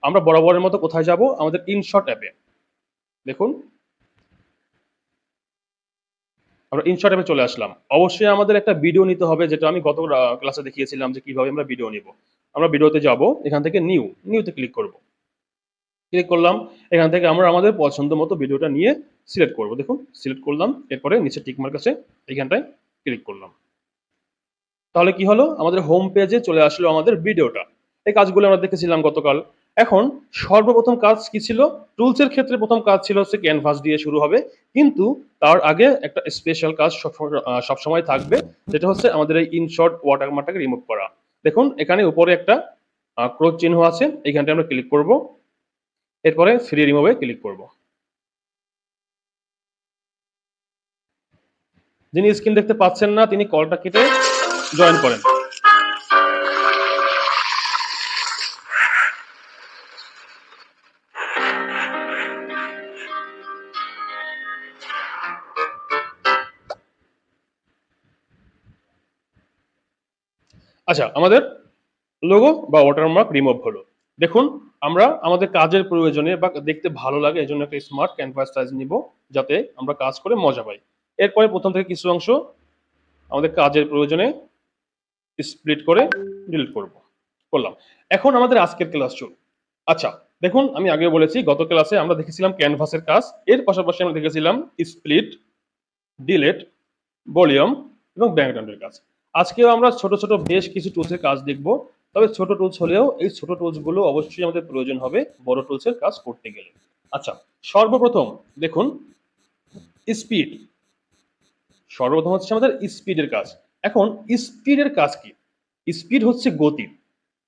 আমরা বরাবরের মতো কোথায় যাব, আমাদের ইনশট অ্যাপে। দেখুন আমরা ইনশট অ্যাপে চলে আসলাম। অবশ্যই আমাদের একটা ভিডিও নিতে হবে, যেটা আমি গত ক্লাসে দেখিয়েছিলাম যে কিভাবে আমরা ভিডিও নিব। আমরা ভিডিওতে যাব, এখান থেকে নিউতে ক্লিক করব। ক্লিক করলাম, এখান থেকে আমরা আমাদের পছন্দ মতো ভিডিওটা নিয়ে সিলেক্ট করব। দেখুন সিলেক্ট করলাম, এরপরে নিচে টিকমার্ক আছে এইখানটায় ক্লিক করলাম। তাহলে কি হলো, আমাদের হোম পেজে চলে আসলো আমাদের ভিডিওটা। এই কাজগুলো আমরা দেখেছিলাম গতকাল। এখন সর্বপ্রথম কাজ কি ছিল, টুলসের ক্ষেত্রে প্রথম কাজ ছিল হচ্ছে ক্যানভাস দিয়ে শুরু হবে, কিন্তু তার আগে একটা স্পেশাল কাজ সবসময় থাকবে, যেটা হচ্ছে আমাদের এই ইনশট ওয়াটারমার্কটাকে রিমুভ করা। দেখুন এখানে উপরে একটা ক্রস চিহ্ন আছে, এইখানটা আমরা ক্লিক করব, এরপরে ফ্রি রিমুভে ক্লিক করব। যিনি স্ক্রিন দেখতে পাচ্ছেন না তিনি কলটা কেটে জয়েন করেন। আচ্ছা, আমাদের লোগো বা ওয়াটারমার্ক রিমুভ হলো। দেখুন আমরা আমাদের কাজের প্রয়োজনে বা দেখতে ভালো লাগে এজন্য একটা স্মার্ট ক্যানভাস সাইজ নিব, যাতে আমরা কাজ করে মজা পাই। এরপরে প্রথম থেকে কিছু অংশ আমাদের কাজের প্রয়োজনে স্প্লিট করে ডিলিট করলাম। এখন আমাদের আজকের ক্লাস শুরু। আচ্ছা দেখুন, আমি আগেও বলেছি গত ক্লাসে আমরা দেখেছিলাম ক্যানভাসের কাজ, এর পাশাপাশি আমরা দেখেছিলাম স্প্লিট, ডিলিট, ভলিউম এবং ব্যাকগ্রাউন্ডের কাজ। আজকেও আমরা ছোট ছোট বেশ কিছু টুলসের কাজ দেখব, তবে ছোট টুলস হলেও এই ছোট টুলসগুলো অবশ্যই আমাদের প্রয়োজন হবে বড় টুলসের কাজ করতে গেলে। আচ্ছা, সর্বপ্রথম দেখুন স্পিড। সর্বপ্রথম হচ্ছে আমাদের স্পিডের কাজ। এখন স্পিডের কাজ কি? স্পিড হচ্ছে গতি,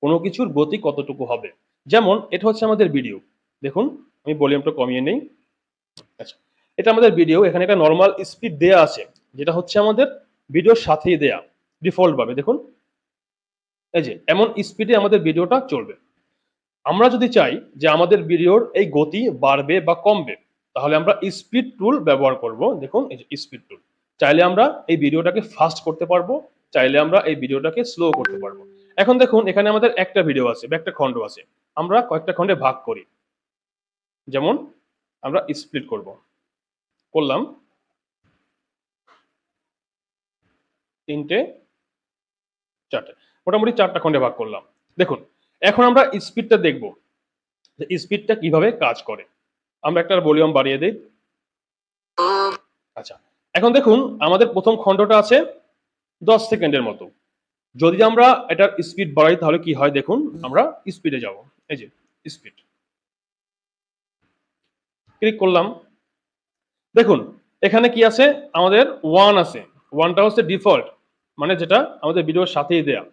কোনো কিছুর গতি কতটুকু হবে। যেমন এটা হচ্ছে আমাদের ভিডিও, দেখুন আমি ভলিউমটা কমিয়ে নেই। আচ্ছা, এটা আমাদের ভিডিও, এখানে একটা নর্মাল স্পিড দেয়া আছে, যেটা হচ্ছে আমাদের ভিডিওর সাথেই দেয়া ডিফল্ট ভাবে। দেখুন এই যে এমন স্পিডে আমাদের ভিডিওটা চলবে। আমরা যদি চাই যে আমাদের ভিডিওর এই গতি বাড়বে বা কমবে, তাহলে আমরা স্পিড টুল ব্যবহার করব। দেখুন এই যে স্পিড টুল, চাইলে আমরা এই ভিডিওটাকে ফাস্ট করতে পারবো, চাইলে আমরা এই ভিডিওটাকে স্লো করতে পারবো। এখন দেখুন এখানে আমাদের একটা ভিডিও আছে বা একটা খণ্ড আছে, আমরা কয়েকটা খণ্ডে ভাগ করি। যেমন আমরা স্প্লিট করলাম তিনটে, চারটে, মোটামুটি চারটা খণ্ডে ভাগ করলাম। দেখুন এখন আমরা স্পিডটা দেখব যে স্পিডটা কিভাবে কাজ করে। আমরা একটা ভলিউম বাড়িয়ে দিই। আচ্ছা, এখন দেখুন আমাদের প্রথম খণ্ডটা আছে 10 সেকেন্ডের মতো। যদি আমরা এটার স্পিড বাড়াই তাহলে কি হয়, দেখুন আমরা স্পিডে যাব। এই যে স্পিড ক্লিক করলাম, দেখুন এখানে কি আছে, আমাদের 1 আছে। 1টা হচ্ছে ডিফল্ট, মানে যেটা আমাদের ভিডিওর সাথেই দেয়া।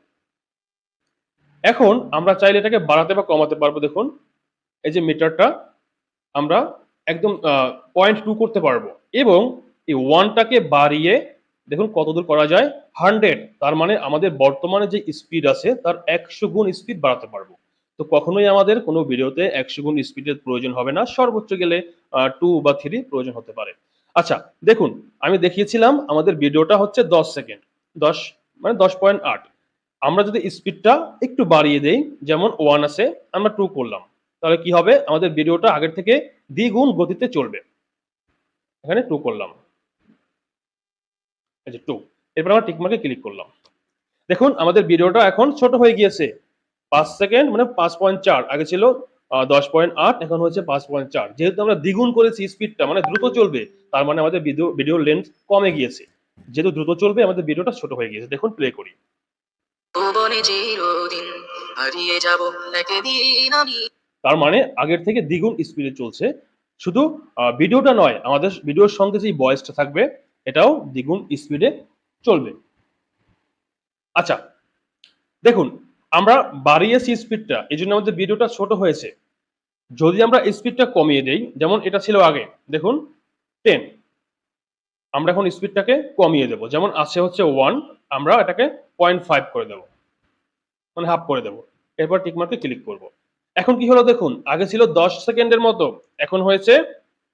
এখন আমরা চাইলে এটাকে বাড়াতে বা কমাতে পারবো। দেখুন এই যে মিটারটা আমরা একদম 0.2 করতে পারবো, এবং এই 1টাকে বাড়িয়ে দেখুন কত দূর করা যায়, 100। তার মানে আমাদের বর্তমানে যে স্পিড আছে তার 100 গুণ স্পিড বাড়াতে পারবো। তো কখনোই আমাদের কোনো ভিডিওতে 100 গুণ স্পিডের প্রয়োজন হবে না, সর্বোচ্চ গেলে 2 বা 3 প্রয়োজন হতে পারে। আচ্ছা দেখুন, আমি দেখিয়েছিলাম আমাদের ভিডিওটা হচ্ছে 10 সেকেন্ড, 10 মানে 10.8। আমরা যদি স্পিডটা একটু বাড়িয়ে দেই, যেমন 1 আছে আমরা 2 করলাম, তাহলে কি হবে, আমাদের ভিডিওটা আগের থেকে দ্বিগুণ গতিতে চলবে। এখানে 2 করলাম, এই যে 2, এরপর আমরা টিক মার্কে ক্লিক করলাম। দেখুন আমাদের ভিডিওটা এখন ছোট হয়ে গিয়েছে, 5 সেকেন্ড মানে 5.4, আগে ছিল 10.8, এখন হচ্ছে 5.4। যেহেতু আমরা দ্বিগুণ করেছি স্পিডটা, মানে দ্রুত চলবে, তার মানে আমাদের ভিডিওর লেন্থ কমে গিয়েছে। যেহেতু দ্রুত চলবে আমাদের ভিডিওটা ছোট হয়ে গিয়েছে। দেখুন প্লে করি, তার মানে আগের থেকে দ্বিগুণ স্পিডে চলছে। শুধু ভিডিওটা নয়, আমাদের ভিডিওর সঙ্গে যে ভয়েসটা থাকবে এটাও দ্বিগুণ স্পিডে চলবে। আচ্ছা দেখুন আমরা বাড়িয়েছি স্পিডটা, এই জন্য আমাদের ভিডিওটা ছোট হয়েছে। যদি আমরা স্পিডটা কমিয়ে দেই, যেমন এটা ছিল আগে দেখুন 10, আমরা এখন স্পিডটাকে কমিয়ে দেব, যেমন আছে হচ্ছে 1, আমরা এটাকে 0.5 করে দেব, মানে হাফ করে দেব। এরপর টিক মার্কে ক্লিক করব। এখন কি হলো দেখুন, আগে ছিল 10 সেকেন্ডের মতো, এখন হয়েছে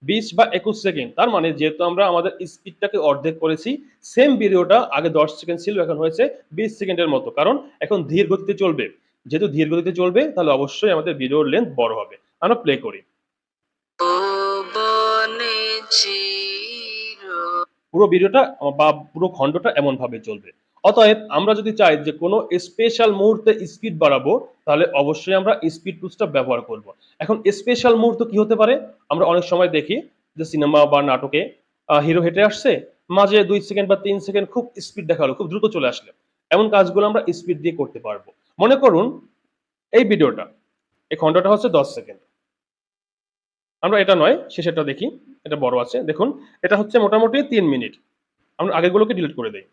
20 বা 21 সেকেন্ড। তার মানে যেহেতু আমরা আমাদের স্পিডটাকে অর্ধেক করেছি, সেম ভিডিওটা আগে 10 সেকেন্ড ছিল, এখন হয়েছে 20 সেকেন্ডের মতো, কারণ এখন ধীর গতিতে চলবে। যেহেতু ধীর গতিতে চলবে তাহলে অবশ্যই আমাদের ভিডিওর লেন্থ বড় হবে। আমরা প্লে করি। পুরো ভিডিওটা বা পুরো খণ্ডটা এমন ভাবে চলবে। অতএব আমরা যদি চাই যে কোনো স্পেশাল মুহূর্তে স্পিড বাড়াবো, তাহলে অবশ্যই আমরা স্পিড টুলসটা ব্যবহার করব। এখন স্পেশাল মুহূর্ত কি হতে পারে? আমরা অনেক সময় দেখি যে সিনেমা বা নাটকে হিরো হেঁটে আসছে, মাঝে 2 সেকেন্ড বা 3 সেকেন্ড খুব স্পিড দেখালো, খুব দ্রুত চলে আসলো। এমন কাজগুলো আমরা স্পিড দিয়ে করতে পারবো। মনে করুন এই ভিডিওটা, এই খণ্ডটা হচ্ছে 10 সেকেন্ড। আমরা এটা নয়, শেষেরটা দেখি। এটা বড় আছে। দেখুন, এটা হচ্ছে মোটামুটি 3 মিনিট। আমরা আগেরগুলোকে ডিলিট করে দেই।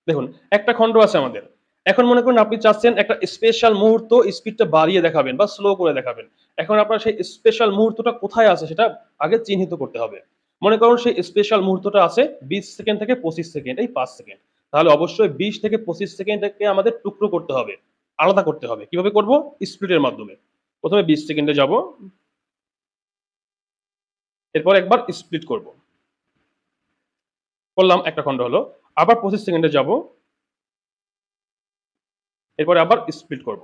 দেখুন, একটা খণ্ড আছে আমাদের। এখন মনে করুন আপনি চাচ্ছেন একটা স্পেশাল মুহূর্ত স্পিডটা বাড়িয়ে দেখাবেন বা স্লো করে দেখাবেন। এখন আপনার সেই স্পেশাল মুহূর্তটা কোথায় আছে সেটা আগে চিহ্নিত করতে হবে। মনে করুন সেই স্পেশাল মুহূর্তটা আছে 20 সেকেন্ড থেকে 25 সেকেন্ড, এই 5 সেকেন্ড। তাহলে অবশ্যই 20 থেকে 25 সেকেন্ডকে আমাদের টুকরো করতে হবে, আলাদা করতে হবে। কিভাবে করব? স্প্লিটের মাধ্যমে। প্রথমে 20 সেকেন্ডে যাব, এরপর একবার স্প্লিট করব। করলাম, একটা খণ্ড হলো। আবার 25 সেকেন্ডে যাব, এরপরে আবার স্প্লিট করব।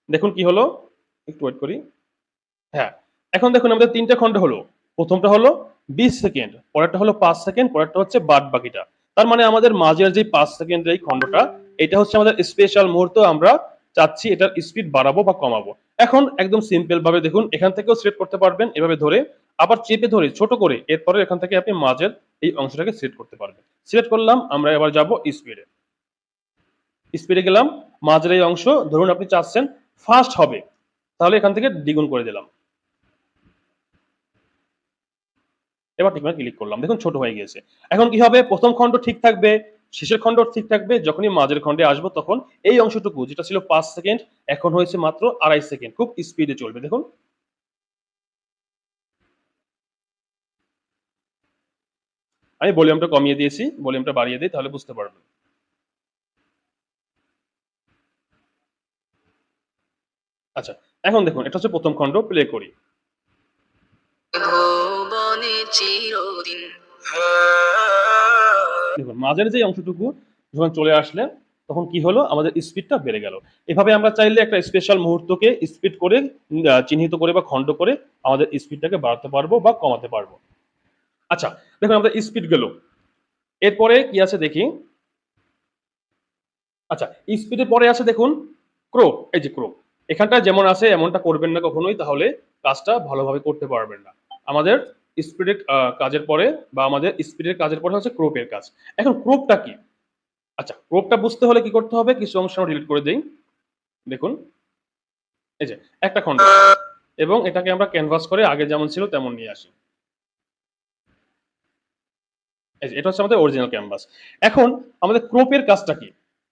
দেখুন কি হলো? একটু ওয়েট করি। হ্যাঁ, এখন দেখুন আমাদের ৩ টা খণ্ড হলো। প্রথমটা হলো ২০ সেকেন্ড, পরেরটা হলো ৫ সেকেন্ড, পরেরটা হচ্ছে বাদবাকিটা। তার মানে আমাদের মাঝের যে ৫ সেকেন্ডের এই খণ্ডটা, এটা হচ্ছে আমাদের স্পেশাল মুহূর্ত। আমরা চাচ্ছি এটার স্পিড বাড়াবো বা কমাবো। এখন একদম সিম্পল ভাবে দেখুন, এখান থেকেও সিলেক্ট করতে পারবেন এভাবে ধরে, আবার চেপে ধরে ছোট করে, এরপরে এখান থেকে আপনি মাঝের এই অংশটাকে সিলেক্ট করতে পারবেন। সিলেক্ট করলাম, আমরা এবার যাব স্পিডে। স্পিডে গেলাম, মাঝের এই অংশ ধরুন আপনি চাচ্ছেন ফাস্ট হবে, তাহলে এখান থেকে দ্বিগুণ করে দিলাম। এবার ঠিক ক্লিক করলাম, দেখুন ছোট হয়ে গিয়েছে। এখন কি হবে? প্রথম খণ্ড ঠিক থাকবে, শেষের খণ্ড ঠিক থাকবে। যখনই মাঝের খণ্ডে আসবো তখন এই অংশটুকু যেটা ছিল ৫ সেকেন্ড এখন হয়েছে মাত্র ২.৫ সেকেন্ড। খুব স্পিডে চলবে। দেখুন, আমি ভলিউমটা কমিয়ে দিয়েছি, ভলিউমটা বাড়িয়ে দিই তাহলে বুঝতে পারবেন। আচ্ছা, এখন দেখুন এটা হচ্ছে প্রথম খণ্ড, প্লে করি। দেখুন মাঝের যে অংশটুকু যখন চলে আসলে তখন কি হলো? আমাদের স্পিডটা বেড়ে গেল। এভাবে আমরা চাইলে একটা স্পেশাল মুহূর্তকে স্পিড করে চিহ্নিত করে বা খণ্ড করে আমাদের স্পিডটাকে বাড়াতে পারবো বা কমাতে পারবো। আচ্ছা, দেখুন আমাদের স্পিড গেল। এরপরে কি আছে দেখি। আচ্ছা, স্পিডের পরে আছে দেখুন ক্রপ। এই যে ক্রপ, এখানটায় যেমন আছে এমনটা করবেন না কখনোই, তাহলে কাজটা ভালোভাবে করতে পারবেন না। আমাদের স্পিডের কাজের পরে বা আমাদের স্পিডের কাজের পরে হচ্ছে ক্রপের কাজ। এখন ক্রপটা কি? আচ্ছা, ক্রপটা বুঝতে হলে কি করতে হবে? কিছু অংশ আমরা ডিলিট করে দেই। দেখুন, এই যে একটা খণ্ড, এবং এটাকে আমরা ক্যানভাস করে আগে যেমন ছিল তেমন নিয়ে আসি। এই যে এটা হচ্ছে আমাদের অরিজিনাল ক্যানভাস। এখন আমাদের ক্রপের কাজটা কি?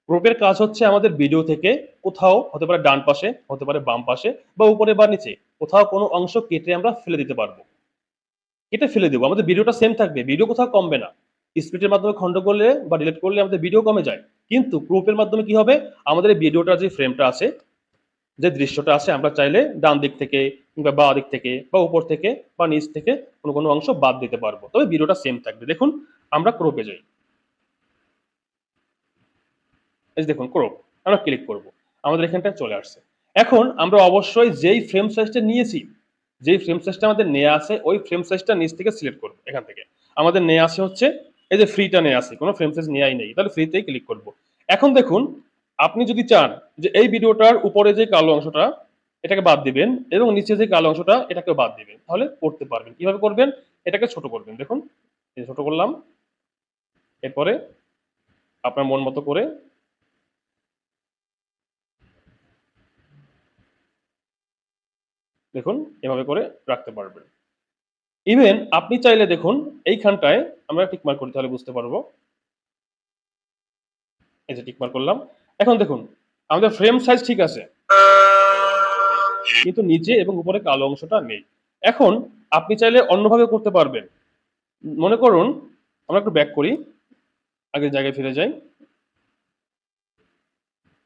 ক্রপের কাজ হচ্ছে আমাদের ভিডিও থেকে কোথাও হতে পারে ডান পাশে, হতে পারে বাম পাশে বা উপরে বা নিচে কোথাও কোনো অংশ কেটে আমরা ফেলে দিতে পারবো। কেটে ফেলে দেবো, আমাদের ভিডিওটা সেম থাকবে, ভিডিও কোথাও কমবে না। স্প্লিটের মাধ্যমে খণ্ড করলে বা ডিলিট করলে আমাদের ভিডিও কমে যায়, কিন্তু ক্রপের মাধ্যমে কি হবে? আমাদের এই ভিডিওটার যে ফ্রেমটা আছে, যে দৃশ্যটা আছে, আমরা চাইলে ডান দিক থেকে কিংবা বাঁ দিক থেকে বা উপর থেকে বা নিচ থেকে কোনো কোনো অংশ বাদ দিতে পারবো, তবে ভিডিওটা সেম থাকবে। দেখুন, আমরা ক্রপে যাই। এই যে দেখুন ক্রপ, আমরা ক্লিক করব, আমাদের এখানটায় চলে আসছে। এখন আমরা অবশ্যই যেই ফ্রেম সাইজটা নিয়েছি, যেই ফ্রেম সাইজটা আমাদের নেওয়া আছে ওই ফ্রেম সাইজটা নিচ থেকে সিলেক্ট করব। এখান থেকে আমাদের নেওয়া আছে হচ্ছে এই যে ফ্রিটা নেওয়া আছে, কোনো ফ্রেম সাইজ নেওয়াই নেই, তাহলে ফ্রিতেই ক্লিক করব। এখন দেখুন, আপনি যদি চান যে এই ভিডিওটার উপরে যে কালো অংশটা এটাকে বাদ দিবেন এবং নিচে যে কালো অংশটা এটাকে বাদ দিবেন, তাহলে করতে পারবেন। কিভাবে করবেন? এটাকে ছোট করবেন। দেখুন, এই যে ছোট করলাম, এরপরে আপনার মন মতো করে দেখুন এভাবে করে রাখতে পারবেন। ইভেন আপনি চাইলে দেখুন এইখানটায় আমরা টিক মার্ক করি, তাহলে বুঝতে পারবো। এই যে টিক মার্ক করলাম। এখন দেখুন আমাদের ফ্রেম সাইজ ঠিক আছে, কিন্তু নিচে এবং উপরে কালো অংশটা নেই। এখন আপনি চাইলে অন্যভাবে করতে পারবেন। মনে করুন আমরা একটু ব্যাক করি, আগের জায়গায় ফিরে যাই।